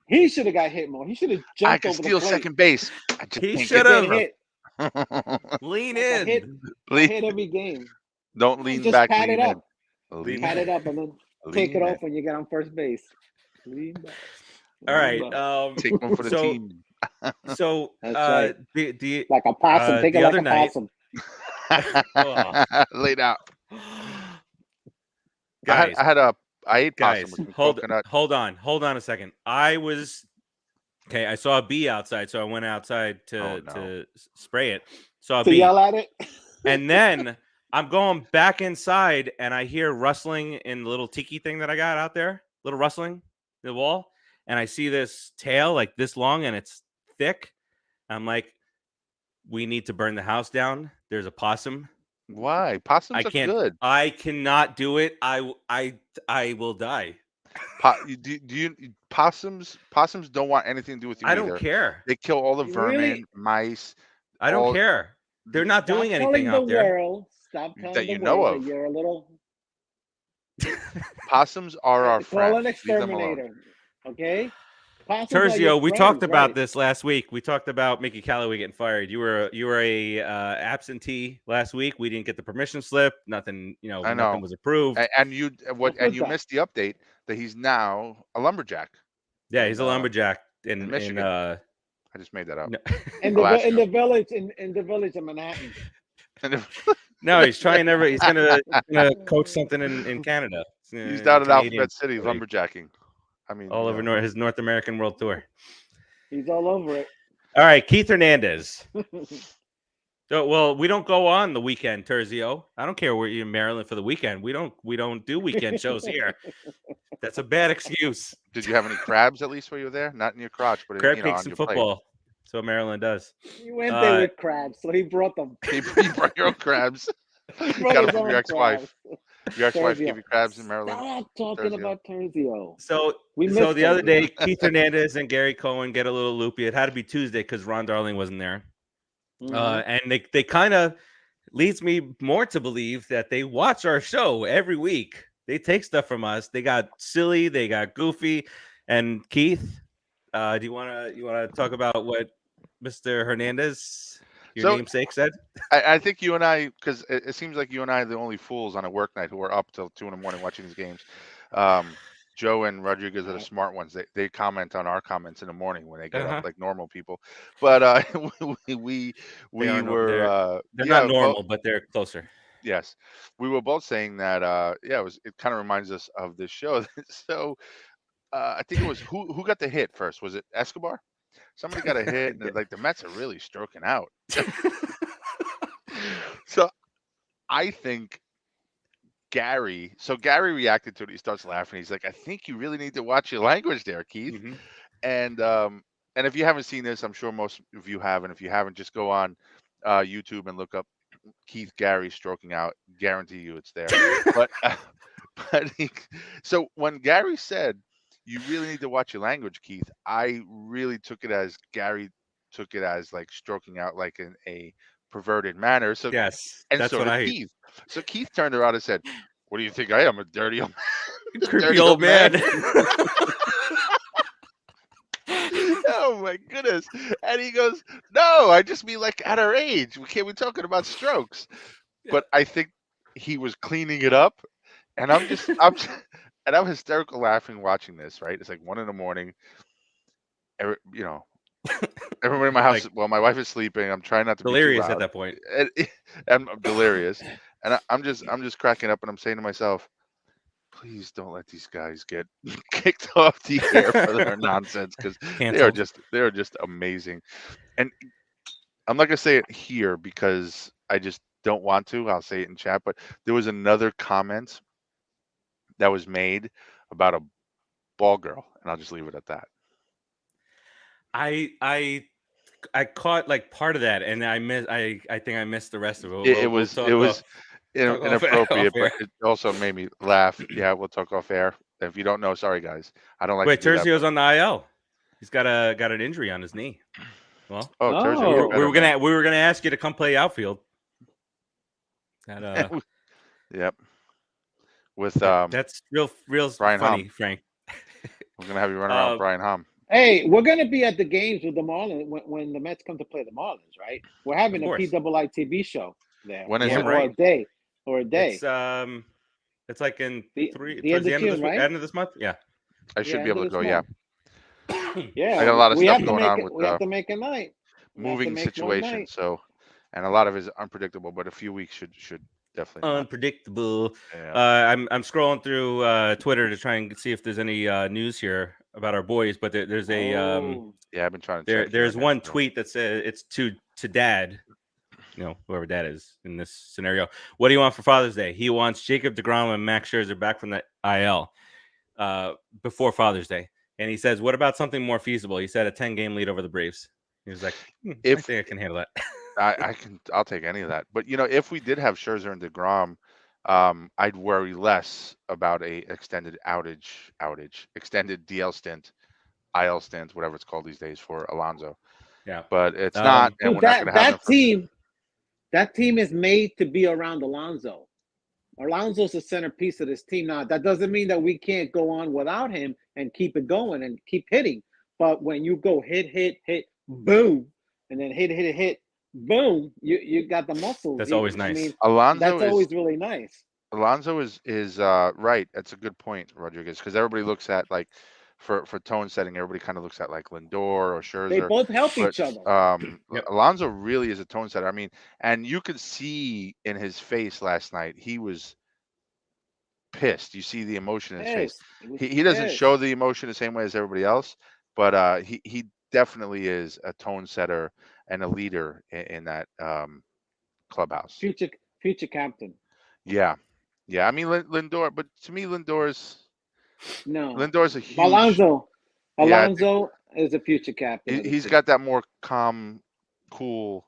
He should have got hit more. He should have jumped over the plate. I could steal second base. He should have. Lean in. Hit every game. Don't lean back. Pat it up. Pat it up and then take it off when you get on first base. Lean back. All right. Take one for the team. So, right. Like a possum. Take it like a possum. Laid out. Guys, I ate possum. Hold on a second. I saw a bee outside, so I went outside to spray it. Saw a bee. Yell at it. And then I'm going back inside, and I hear rustling in the little tiki thing that I got out there. Little rustling in the wall. And I see this tail like this long and it's thick. I'm like, we need to burn the house down. There's a possum. Why? Possums are good. I cannot do it. I will die. Possums don't want anything to do with you. I don't care. They kill all the vermin, mice. I don't care. They're not doing anything out there. Stop telling that you know of. You're a little. Possums are our friend. Call an exterminator. Okay. Terzio, we talked about this last week. We talked about Mickey Callaway getting fired. You were a absentee last week. We didn't get the permission slip. Nothing, nothing was approved. And you missed the update that he's now a lumberjack. Yeah, he's a lumberjack in Michigan. I just made that up. In the village in Manhattan. No, he's trying he's gonna coach something in Canada. He's down in Alphabet City lumberjacking. I mean, all over his North American World Tour. He's all over it. All right, Keith Hernandez. So, we don't go on the weekend, Terzio. I don't care where you're in Maryland for the weekend. We don't do weekend shows here. That's a bad excuse. Did you have any crabs at least while you were there? Not in your crotch, but crab cakes and football. That's what Maryland does. You went there with crabs, so he brought them. He brought your own crabs. You got them from your ex-wife. Your ex-wife gave you crabs in Maryland. Stop talking about Terzio. So the other day, Keith Hernandez and Gary Cohen get a little loopy. It had to be Tuesday because Ron Darling wasn't there. And they kind of leads me more to believe that they watch our show every week. They take stuff from us. They got silly, they got goofy. And Keith, do you want to talk about what Mr. Hernandez, your namesake, said? I think you and I, because it seems like you and I are the only fools on a work night who are up till 2 a.m. watching these games. Joe and Rodriguez are the smart ones. They comment on our comments in the morning when they get up like normal people. But we were they're not normal, but they're closer. Yes, we were both saying that. It kind of reminds us of this show. So I think it was who got the hit first? Was it Escobar? Somebody got a hit, and like the Mets are really stroking out. So I think Gary reacted to it. He starts laughing. He's like, "I think you really need to watch your language there, Keith." Mm-hmm. And if you haven't seen this, I'm sure most of you have. And if you haven't, just go on YouTube and look up Keith Gary stroking out. Guarantee you it's there. But so when Gary said, "You really need to watch your language, Keith," I really took it as Gary took it as like stroking out like in a perverted manner. So yes, and that's so what did I. Keith. So Keith turned around and said, "What do you think I am, a dirty old, Creepy dirty old man?" Oh my goodness! And he goes, "No, I just mean like at our age, we can't be talking about strokes." Yeah. But I think he was cleaning it up, and I'm and I'm hysterical laughing watching this. Right? It's like 1 a.m. Everybody in my house. Like, Well, my wife is sleeping. I'm trying not to be too delirious loud. at that point. And I'm delirious, and I'm just cracking up, and I'm saying to myself, please don't let these guys get kicked off the air for their nonsense, because they are just amazing. And I'm not gonna say it here because I just don't want to. I'll say it in chat. But there was another comment that was made about a ball girl, and I'll just leave it at that. I caught like part of that, and I think I missed the rest of it. It was inappropriate, but it also made me laugh. Yeah, we'll talk off air. If you don't know, sorry guys, I don't like. Wait, Terzio's on the IL. He's got an injury on his knee. Well, Terzio, we were gonna ask you to come play outfield. Yep. With that's real Brian funny, Hom. Frank. We're gonna have you run around with Brian Hom. Hey, we're gonna be at the games with the Marlins when the Mets come to play the Marlins, right? We're having a PIITV show there. When is it? Right? Or a day. It's like in the end of this month. Yeah, I should be able to go. Yeah. Yeah, I got a lot of stuff going on with. We have to make a night. Moving situation, so, and a lot of it is unpredictable. But a few weeks should definitely unpredictable. Yeah. I'm scrolling through Twitter to try and see if there's any news here about our boys, but there's a I've been trying to. There's one tweet that says it's to Dad, whoever Dad is in this scenario. What do you want for Father's Day? He wants Jacob deGrom and Max Scherzer back from the IL before Father's Day, and he says, "What about something more feasible?" He said a 10-game lead over the Braves. He was like, I think I can handle that. I'll take any of that. But if we did have Scherzer and deGrom, I'd worry less about a extended extended DL stint, IL stint, whatever it's called these days for Alonso. Yeah, but it's not. And we're not going to have that team is made to be around Alonso. Alonso's the centerpiece of this team. Now, that doesn't mean that we can't go on without him and keep it going and keep hitting. But when you go hit, boom, and then hit, boom, you got the muscles. That's always nice. I mean, Alonso that's always really nice. Alonso is right. That's a good point, Rodriguez, because everybody looks at like for tone setting, everybody kind of looks at like Lindor or Scherzer. They both help each other. Yep. Alonso really is a tone setter. I mean, and you could see in his face last night, he was pissed. You see the emotion in his face. He doesn't show the emotion the same way as everybody else, but he definitely is a tone setter and a leader in that clubhouse. Future captain. Yeah. I mean Lindor, but to me Lindor's a huge. Alonso is a future captain. He's got that more calm, cool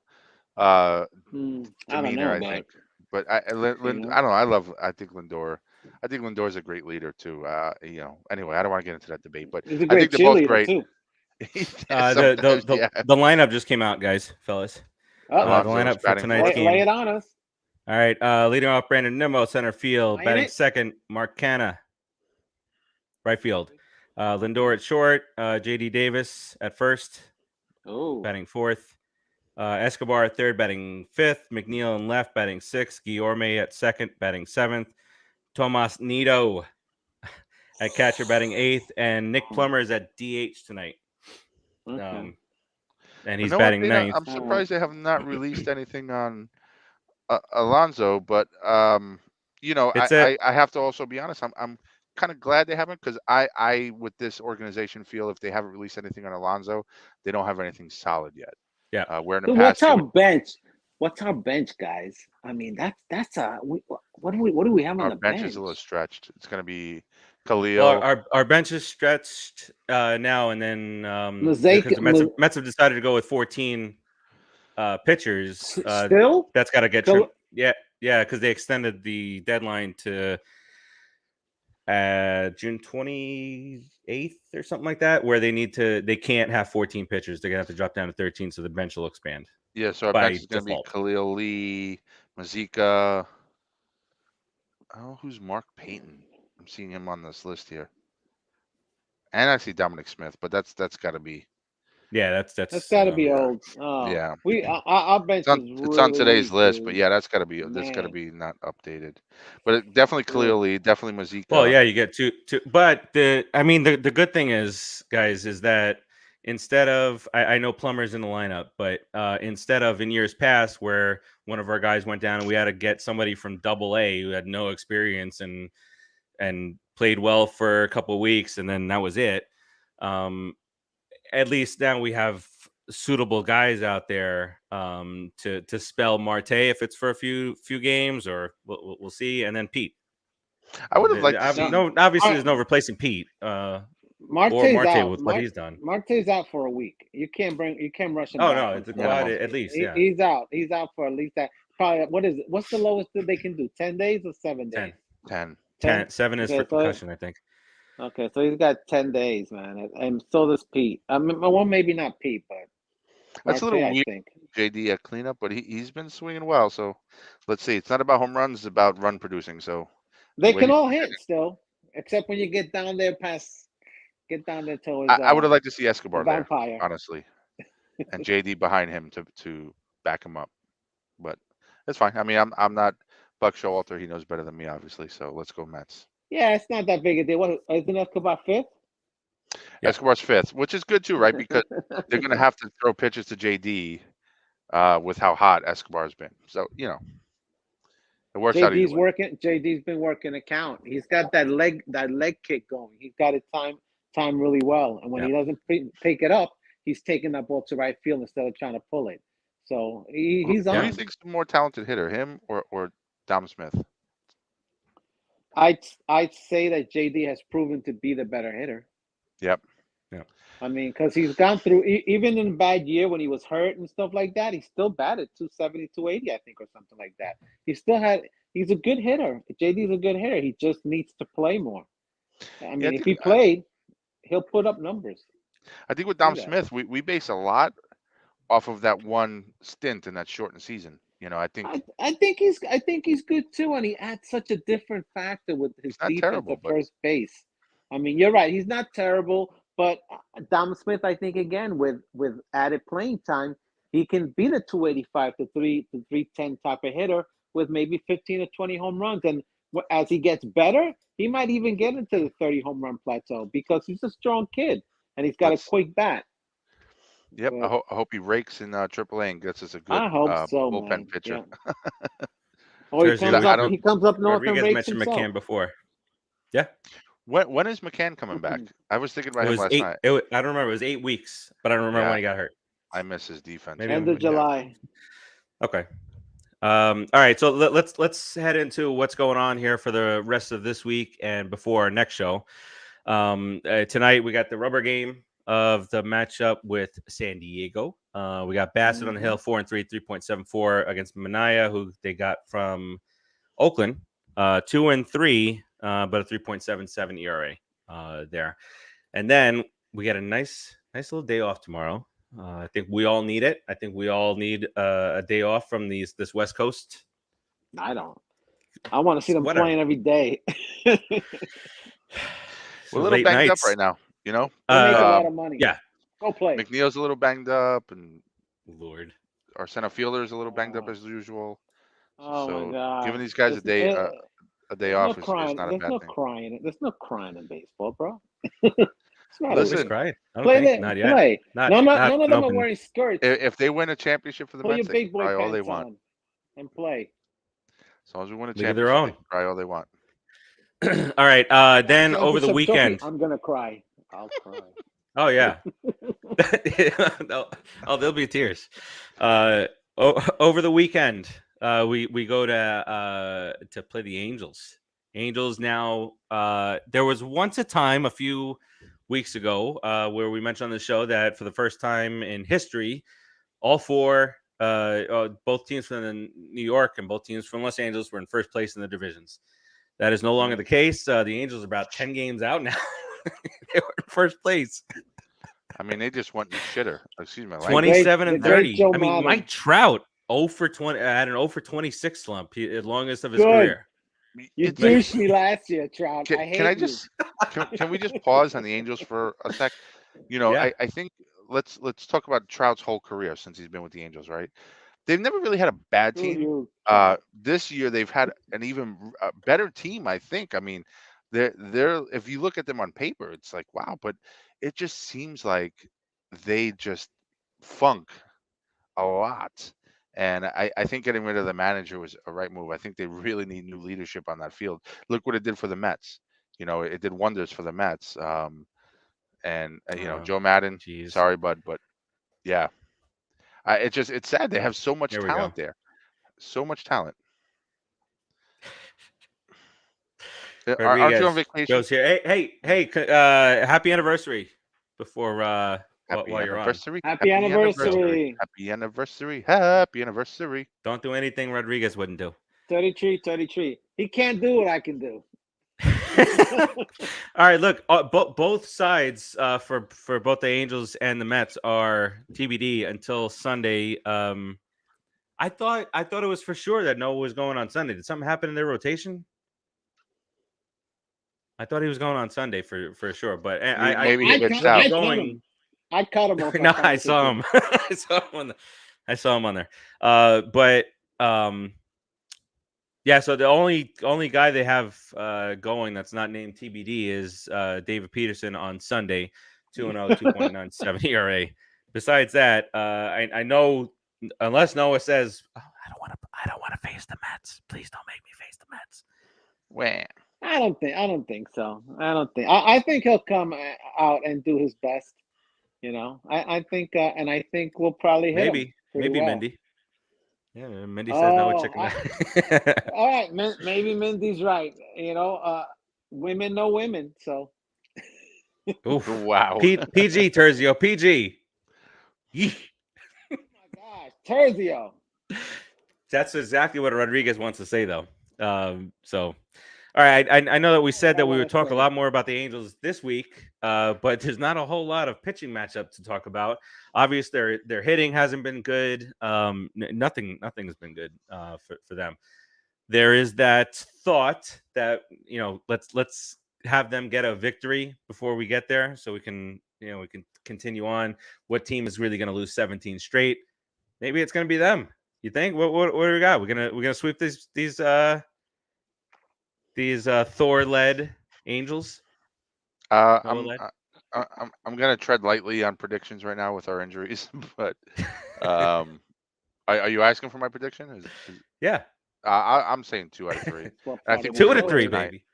demeanor, I think. But I don't know. I think Lindor. I think Lindor's a great leader too. Anyway, I don't want to get into that debate, but I think they're both great. Too. The lineup just came out, guys, fellas. The lineup for tonight's game. Lay it on us. All right, leading off, Brandon Nimmo, center field. Batting second, Mark Canha, right field. Lindor at short. J.D. Davis at first, batting fourth. Escobar at third, batting fifth. McNeil in left, batting sixth. Guillorme at second, batting seventh. Tomas Nido at catcher, batting eighth. And Nick Plummer is at DH tonight. And he's batting ninth. I'm surprised they have not released anything on Alonso, but you know, I have to also be honest. I'm kind of glad they haven't, because I with this organization feel if they haven't released anything on Alonso, they don't have anything solid yet. Yeah. Where in the Dude, past, what's our bench, guys? I mean, what do we have on our the bench bench? is a little stretched. It's going to be Khalil. Well, our bench is stretched now, and then because the Mets have decided to go with 14 pitchers. Still, that's got to get trimmed. Yeah, because they extended the deadline to June 28th or something like that, where they can't have 14 pitchers. They're gonna have to drop down to 13, so the bench will expand. Yeah, so our bench is going to be Khalil Lee, Mazika. Oh, who's Mark Payton? I'm seeing him on this list here, and actually Dominic Smith, but that's got to be. Yeah, that's got to be old. Yeah, our bench it's on today's list, but yeah, that's got to be not updated. But definitely Khalil Lee, definitely Mazika. Well, yeah, you get two. But the good thing is, guys, is that instead of I know Plummer's in the lineup, but instead of in years past where one of our guys went down and we had to get somebody from Double-A who had no experience and played well for a couple of weeks and then that was it. At least now we have suitable guys out there to spell Marte if it's for a few games, or we'll see. And then Pete. I would have liked to see. Obviously, there's no replacing Pete. Marte's out with what he's done. Marte's out for a week. You can't rush him. Oh no, it's a quad at least. Yeah, he's out. He's out for at least that. Probably what is it? What's the lowest that they can do? 10 days or 7 days? 10. 7 is for concussion, I think. Okay, so he's got 10 days, man, and so does Pete. I mean, well, maybe not Pete, but that's a little weird. I think JD at cleanup, but he's been swinging well. So let's see. It's not about home runs; it's about run producing. So they can all hit still, except when you get down there towards. I would have liked to see Escobar there, honestly, and JD behind him to back him up. But that's fine. I mean, I'm not Buck Showalter. He knows better than me, obviously. So let's go Mets. Yeah, it's not that big a deal. What isn't Escobar 5th? Yeah. Escobar's 5th, which is good too, right? Because they're going to have to throw pitches to JD with how hot Escobar's been. So it works out. JD's been working a count. He's got that leg kick going. He's got it timed really well, and when he doesn't pick it up, he's taking that ball to right field instead of trying to pull it. So he's on. Who do you think's the more talented hitter, him or Dom Smith? I'd say that JD has proven to be the better hitter. Yep. Yeah. I mean, because he's gone through, even in a bad year when he was hurt and stuff like that, he still batted 270, 280, I think, or something like that. He's a good hitter. JD's a good hitter. He just needs to play more. I mean, if he played, he'll put up numbers. I think with Dom Smith, we base a lot off of that one stint in that shortened season. I think he's good too, and he adds such a different factor with his defense at first base. I mean, you're right; he's not terrible, but Dom Smith, I think, again with added playing time, he can be the 285 to 310 type of hitter with maybe 15 or 20 home runs, and as he gets better, he might even get into the 30 home run plateau because he's a strong kid and he's got a quick bat. Yep, I hope he rakes in AAA and gets us a good bullpen pitcher. Yeah. He comes up north and rakes mentioned himself. McCann before. Yeah. When is McCann coming back? I was thinking about him last night. I don't remember. It was 8 weeks, but I don't remember when he got hurt. I miss his defense. Maybe end of July. Okay. All right. So let's head into what's going on here for the rest of this week and before our next show. Tonight we got the rubber game of the matchup with San Diego. We got Bassett on the hill, 4-3, 3.74 against Manaea, who they got from Oakland, 2-3, but a 3.77 ERA there. And then we got a nice little day off tomorrow. I think we all need it. I think we all need a day off from this West Coast. I don't. I want to see them playing every day. We're a little banged up right now. They make a lot of money. Yeah. Go play. McNeil's a little banged up, and Lord, our center fielder is a little banged up as usual. Oh my God! Giving these guys a day off is not a bad thing. There's no crying in baseball, bro. Listen, crying. Not yet. Play. None of them are wearing skirts. If they win a championship for the Mets, your big boy all they pants want on and play. As long as we win a League of their championship, own. they can cry all they want. All right. Then over the weekend, I'm gonna cry. I'll cry. Oh yeah. There'll be tears. Over the weekend, we go to play the Angels. Angels now. There was once a time a few weeks ago where we mentioned on the show that for the first time in history, all four, both teams from New York and both teams from Los Angeles were in first place in the divisions. That is no longer the case. The Angels are about 10 games out now. They were in first place. I mean, they just went in the shitter. Excuse me. 27 and 30. I mean, Madden. Mike Trout 0 for 20 had an 0 for 26 slump, the longest of his career. You douched me last year, Trout. Can we just pause on the Angels for a sec? You know, I think let's talk about Trout's whole career since he's been with the Angels, right? They've never really had a bad team. This year they've had an even better team, I think. I mean, they're if you look at them on paper, it's like wow, but it just seems like they just funk a lot. And I think getting rid of the manager was a right move. I think they really need new leadership on that field. Look what it did for the Mets. You know, it did wonders for the Mets. And you know, Joe Madden. Geez. Sorry, bud, but yeah, it's sad. They have so much talent there. So much talent. Aren't you on vacation? Goes here. Hey, happy anniversary before while you're on. Happy anniversary. Happy anniversary. Happy anniversary. Don't do anything Rodriguez wouldn't do. 33. He can't do what I can do. All right, look, both sides for both the Angels and the Mets are TBD until Sunday. I thought it was for sure that Noah was going on Sunday. Did something happen in their rotation? I thought he was going on Sunday for sure, but maybe he pitched out. I caught him. No, I saw him. I saw him on there. But yeah. So the only guy they have going that's not named TBD is David Peterson on Sunday, 2-0, 2.97 ERA. Besides that, I know unless Noah says, oh, I don't want to face the Mets. Please don't make me face the Mets. Wah. I don't think so. I think he'll come out and do his best. You know, I think, and I think we'll probably hit him maybe well. Mindy. Yeah, Mindy says no with chicken. All right, maybe Mindy's right. You know, women know women, so. Oof. Wow. PG Terzio, PG. Oh my gosh, Terzio. That's exactly what Rodriguez wants to say, though. So. All right, I know that we said that we would talk a lot more about the Angels this week, but there's not a whole lot of pitching matchup to talk about. Obviously, their hitting hasn't been good. Nothing has been good for them. There is that thought that let's have them get a victory before we get there, so we can continue on. What team is really going to lose 17 straight? Maybe it's going to be them. You think? What do we got? We're gonna sweep these Thor-led Angels? I'm gonna tread lightly on predictions right now with our injuries, but are you asking for my prediction? Yeah, I'm saying 2 out of 3. I think 2 out of 3, baby.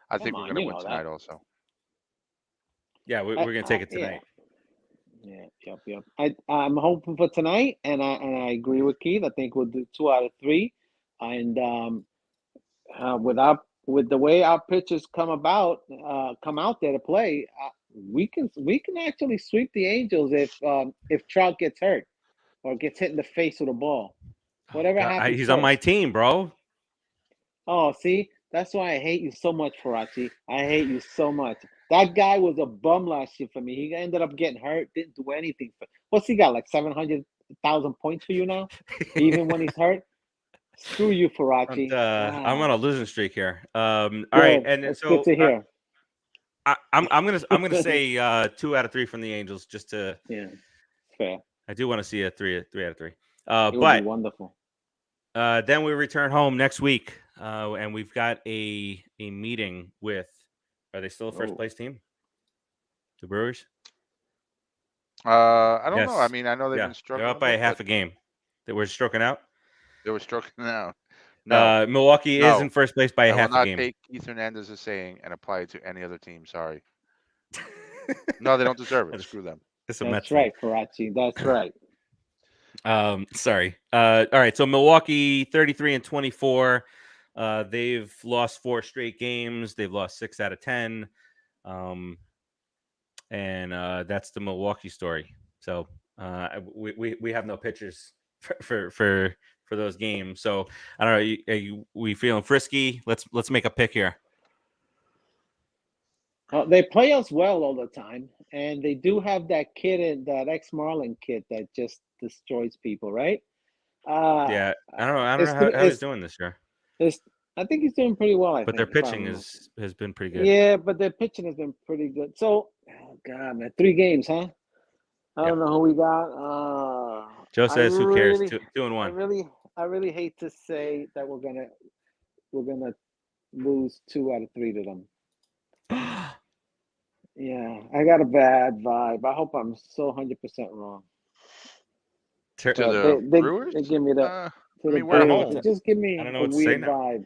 I think we're gonna win tonight, also. Yeah, we're gonna take it tonight. Yeah, yep. I'm hoping for tonight, and I agree with Keith. I think we'll do 2 out of 3, and with the way our pitchers come out there to play, we can actually sweep the Angels if Trout gets hurt or gets hit in the face with a ball. Whatever happens. He's on my team, bro. Oh, see, that's why I hate you so much, Farace. I hate you so much. That guy was a bum last year for me. He ended up getting hurt, didn't do anything what's he got, like 700,000 points for you now, even when he's hurt. Screw you, Farace. I'm on a losing streak here. All right, and that's so good to hear. I'm gonna say 2 out of 3 from the Angels, just to fair. I do want to see a 3 out of 3. It would be wonderful. Then we return home next week, and we've got a meeting with. Are they still a first place team? The Brewers. I don't know. I mean, I know they've been struggling. They're up by half a game. They were stroking out. They were stroking out. No. Milwaukee is in first place by a half a game. I will not take Keith Hernandez's saying and apply it to any other team. Sorry. No, they don't deserve it. Screw them. That's right, Farace. That's right. Sorry. All right. So Milwaukee 33-24. They've lost 4 straight games. They've lost 6 out of 10. And that's the Milwaukee story. So we have no pitchers for those games. So I don't know. We feeling frisky? Let's make a pick here. They play us well all the time, and they do have that kid in that ex-Marlin kid that just destroys people, right? Yeah, I don't know how he's doing this year. I think he's doing pretty well. But their pitching has been pretty good. Yeah, but their pitching has been pretty good. So, oh God, man, 3 games, huh? I don't know who we got. Joe says, "Who cares?" 2-1. I really hate to say that we're gonna lose 2 out of 3 to them. Yeah, I got a bad vibe. I hope I'm so 100% wrong. To the Brewers? They give me that. we're home. They just give me I don't know a weird vibe.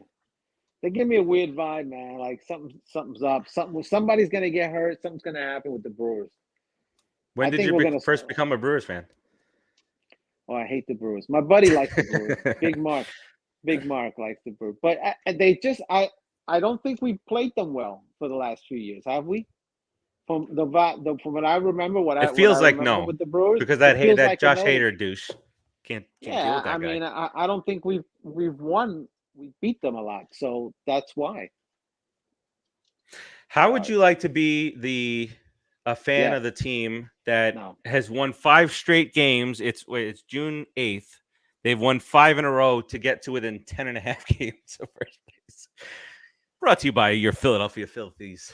They give me a weird vibe, man. Like something's up. Somebody's gonna get hurt. Something's gonna happen with the Brewers. When did you first become a Brewers fan? Oh, I hate the Brewers. My buddy likes the Brewers. Big Mark likes the Brewers. But I don't think we've played them well for the last few years, have we? From what I remember, it feels like no with the Brewers, because that like Josh Hader douche can't deal with that guy. I mean, I don't think we've won. We beat them a lot, so that's why. How would you like to be a fan of the team that has won 5 straight games? It's June 8th. They've won 5 in a row to get to within 10.5 games of first place. Brought to you by your Philadelphia Phillies.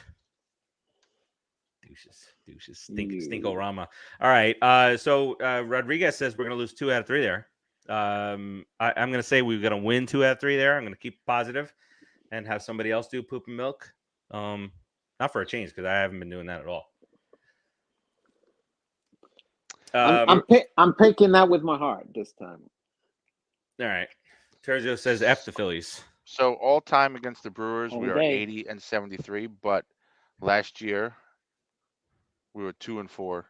Douches, stinkorama. All right. So Rodriguez says we're going to lose 2 out of 3 there. I'm going to say we're going to win 2 out of 3 there. I'm going to keep positive and have somebody else do poop and milk. Not for a change because I haven't been doing that at all. I'm picking that with my heart this time. All right. Terzo says F the Phillies. So all time against the Brewers, we are 80-73, but last year we were 2-4.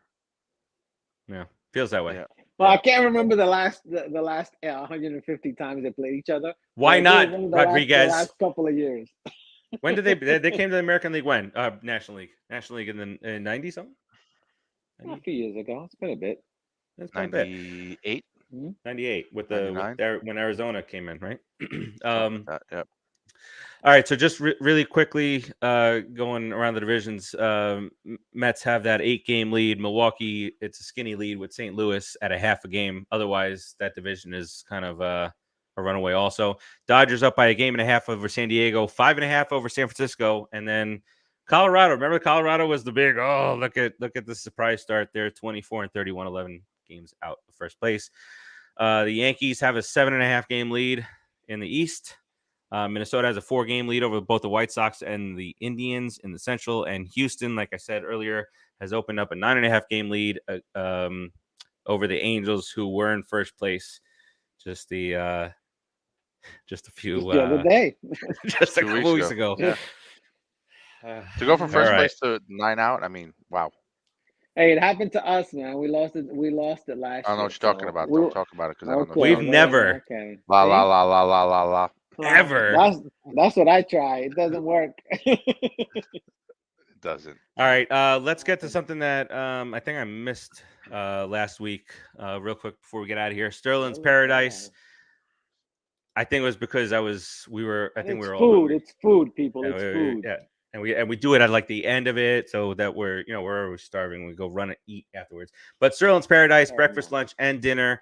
Yeah, feels that way. Yeah. Well, I can't remember the last 150 times they played each other. Why not, Rodriguez? The last couple of years. When did they came to the American League? When National League in the 90 something? A few years ago. It's been a bit. It's been 98. 98 with when Arizona came in, right? Yep. All right, so just really quickly going around the divisions, Mets have that 8-game lead. Milwaukee, it's a skinny lead with St. Louis at a half a game. Otherwise, that division is kind of a runaway also. Dodgers up by a 1.5 over San Diego, 5.5 over San Francisco, and then Colorado. Remember, Colorado was the big, look at the surprise start there, 24-31, 11 games out of first place. The Yankees have a 7.5 game lead in the East. Minnesota has a 4-game lead over both the White Sox and the Indians in the Central. And Houston, like I said earlier, has opened up a 9.5 game lead over the Angels, who were in first place just a few the other day, just a couple weeks ago. Yeah. To go from first place to 9 out, I mean, wow. Hey, it happened to us, man. We lost it last year. I don't know what you're talking about. Don't talk about it because I don't know. We've never. La. Ever. That's what I try. It doesn't work. It doesn't. All right. Let's get to something that I think I missed last week. Real quick before we get out of here. Sterlin's Paradise. I think it was because we were food. all It's food, people. It's food. Yeah. And we do it at like the end of it so that we're always starving. We go run and eat afterwards. But Sterling's Paradise, breakfast, lunch, and dinner.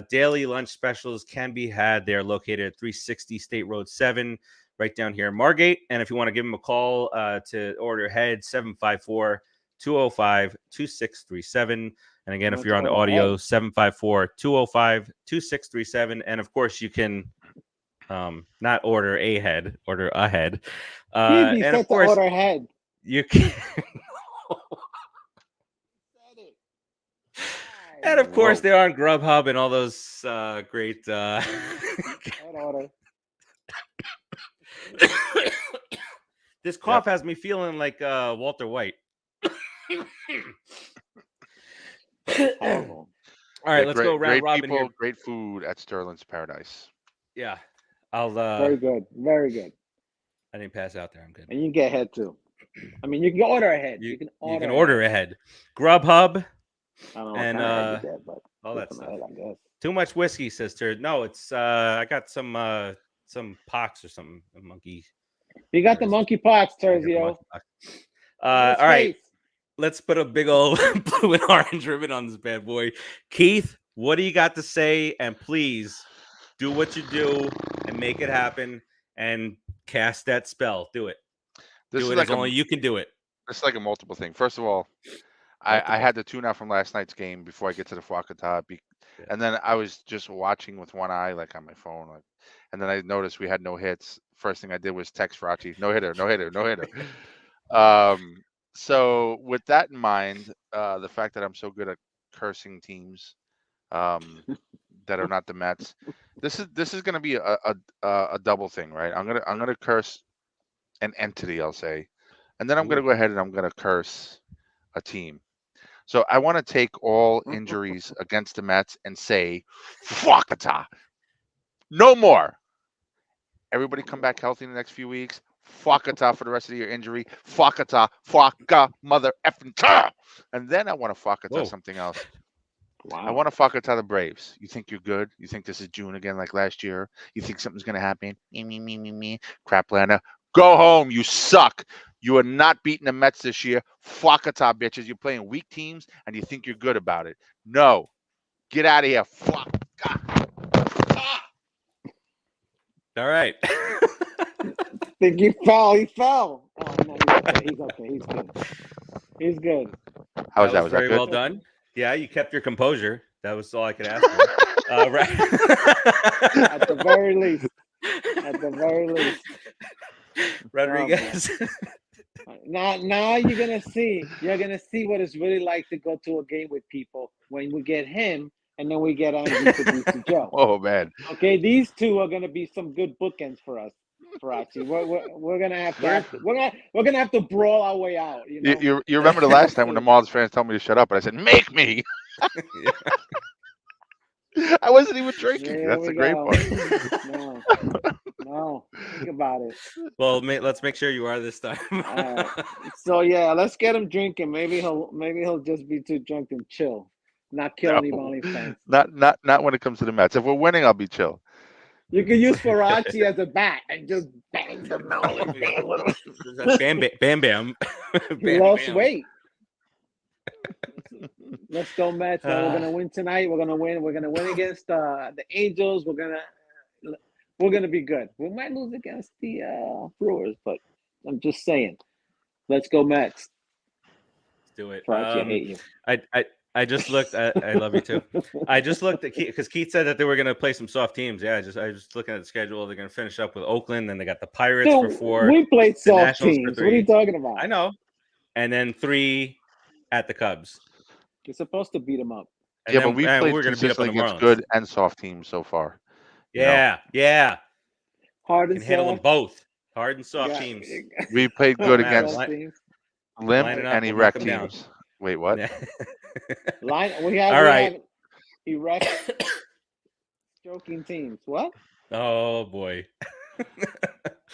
Daily lunch specials can be had. They're located at 360 State Road 7, right down here in Margate. And if you want to give them a call to order ahead, 754-205-2637. And again, if you're on the audio, 754-205-2637. And of course, you can not order ahead, order ahead. And of course, order ahead. You can. And of course, they're on Grubhub and all those great. Order. This cough has me feeling like Walter White. Horrible. All right, let's go round robin people, here. Great food at Sterlin's Paradise. Yeah, I'll. Very good. Very good. I didn't pass out there. I'm good. And you can get ahead too. I mean, you can order ahead. You can order ahead. Grubhub. I don't know and what kind of ahead you get, but all that stuff. Ahead, I guess. Too much whiskey, sister. No, it's I got some pox or something. A monkey. You got the monkey pox, Terzio. All right. Let's put a big old blue and orange ribbon on this bad boy. Keith, what do you got to say? And please do what you do and make it happen and cast that spell. Do it. Do it as only you can do it. It's like a multiple thing. First of all, I had to tune out from last night's game before I get to the Fwakata. And then I was just watching with one eye, like on my phone. And then I noticed we had no hits. First thing I did was text Farace, no hitter. So with that in mind, the fact that I'm so good at cursing teams that are not the Mets, this is going to be a double thing, right? I'm gonna curse an entity, I'll say, and then I'm going to go ahead and I'm going to curse a team. So I want to take all injuries against the Mets and say, Fwakata, no more. Everybody come back healthy in the next few weeks. Fwakata for the rest of your injury. Fwakata, Fwaka, mother effing ta. And then I want to Fwakata something else. Wow. I want to Fwakata the Braves. You think you're good? You think this is June again like last year? You think something's going to happen? Me. Craplanda. Go home. You suck. You are not beating the Mets this year. Fwakata, bitches. You're playing weak teams, and you think you're good about it. No. Get out of here. Fwakata. All right. Think he fell. He fell. Oh, no, he's okay. He's good. He's good. How was that? Was very well done. Yeah, you kept your composure. That was all I could ask for. Right. At the very least. Rodriguez. Now you're gonna see what it's really like to go to a game with people when we get him and then we get Andy to Joe. Oh man. Okay, these two are gonna be some good bookends for us. Farace. We're gonna have to brawl our way out. You know? You remember the last time when the Marlins fans told me to shut up, and I said, "Make me." I wasn't even drinking. That's the great part. No, think about it. Well, let's make sure you are this time. So yeah, let's get him drinking. Maybe he'll just be too drunk and chill, not kill any Marlins fans. Not when it comes to the Mets. If we're winning, I'll be chill. You can use Farace as a bat and just bang the Marlins. Bam. He lost weight. Let's go Mets. We're gonna win tonight. We're gonna win. We're gonna win against the Angels. We're gonna be good. We might lose against the Brewers, but I'm just saying. Let's go Mets. Let's do it. Farace, I hate you. I just looked. I love you too. I just looked at because Keith said that they were going to play some soft teams. Yeah, I was looking at the schedule. They're going to finish up with Oakland, then they got the Pirates for 4. We played soft teams. What are you talking about? I know. And then 3 at the Cubs. You're supposed to beat them up. And but we played consistently against good and soft teams so far. Yeah. Hard and soft. Handle them both. Hard and soft teams. We played good against limp and erect teams. Wait, what? We have erect stroking teams. What? Oh boy.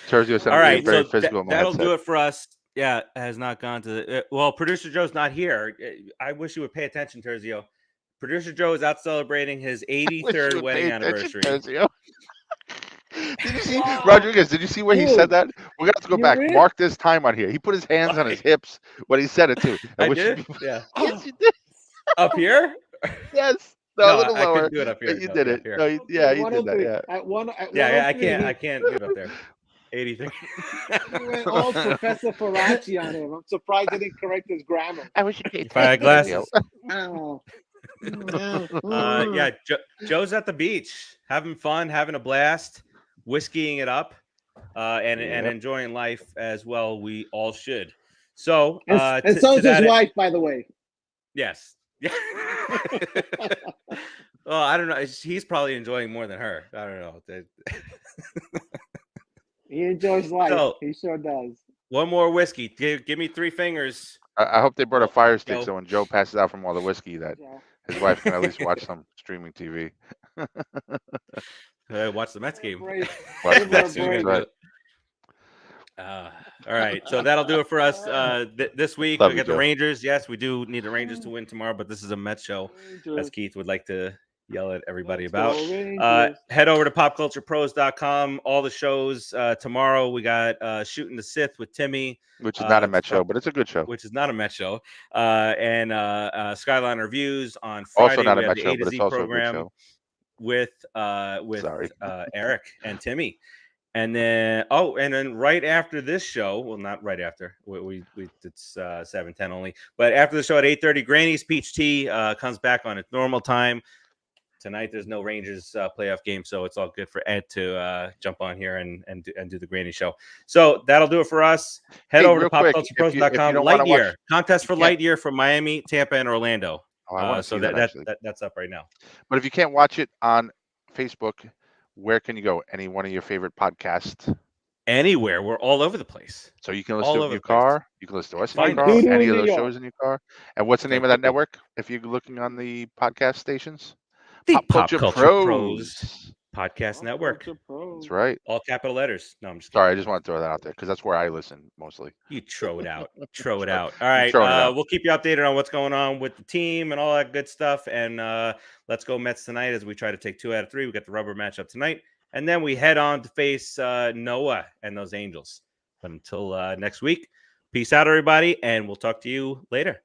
Terzio said very physical. That'll do it for us. Yeah, has not gone to the well, producer Joe's not here. I wish you would pay attention, Terzio. Producer Joe is out celebrating his 83rd wedding anniversary. Did you see Rodriguez? Did you see where he said that? We're gonna have to go back. Really? Mark this time on here. He put his hands on his hips when he said it too. I did. Yeah. Yes, you did. Up here? Yes. No, a little lower. I couldn't do it up here. You did it. No, you did that. Yeah. I can't do it up there. 83. You went all Professor Farace on him. I'm surprised he didn't correct his grammar. I wish you paid. If I had glasses. Oh. Joe's at the beach, having fun, having a blast, whiskeying it up, and enjoying life as well. We all should. So, and so is his wife, by the way. Yes. Well, I don't know. He's probably enjoying more than her. I don't know. He enjoys life. He sure does. One more whiskey. Give me 3 fingers. I hope they brought a fire stick so when Joe passes out from all the whiskey, that his wife can at least watch some streaming TV. Watch the Mets game. Watch the Mets game, that's right. All right, so that'll do it for us this week. Love We you, got the Joe. Rangers. Yes, we do need the Rangers to win tomorrow, but this is a Mets show, as Keith would like to yell at everybody about. Head over to popculturepros.com. All the shows tomorrow. We got Shooting the Sith with Timmy, which is not a Mets show, but it's a good show. Which is not a Mets show. And Skyline Reviews on Friday. Also not we a have Mets the show, A to but Z it's also program a good show. with Eric and Timmy. And then right after this show, well, not right after, it's 7:10 only, but after the show at 8:30, Granny's Peach Tea comes back on its normal time. Tonight there's no Rangers playoff game, so it's all good for Ed to jump on here and do the Granny show. So that'll do it for us. Head over to popculturepros.com. Lightyear contest for Lightyear from Miami, Tampa, and Orlando. So that's up right now. But if you can't watch it on Facebook, where can you go? Any one of your favorite podcasts? Anywhere. We're all over the place. So you can listen to it in your car. You can listen to us in your car. Any of those shows in your car. And what's the name of that network if you're looking on the podcast stations? The Pop Culture Pros Podcast Network. That's right. All capital letters. No, I'm just kidding. Sorry, I just want to throw that out there because that's where I listen mostly. You throw it out. Throw it out. All right. We'll keep you updated on what's going on with the team and all that good stuff. And let's go Mets tonight as we try to take 2 out of 3. We got the rubber matchup tonight. And then we head on to face Noah and those Angels. But until next week, peace out, everybody. And we'll talk to you later.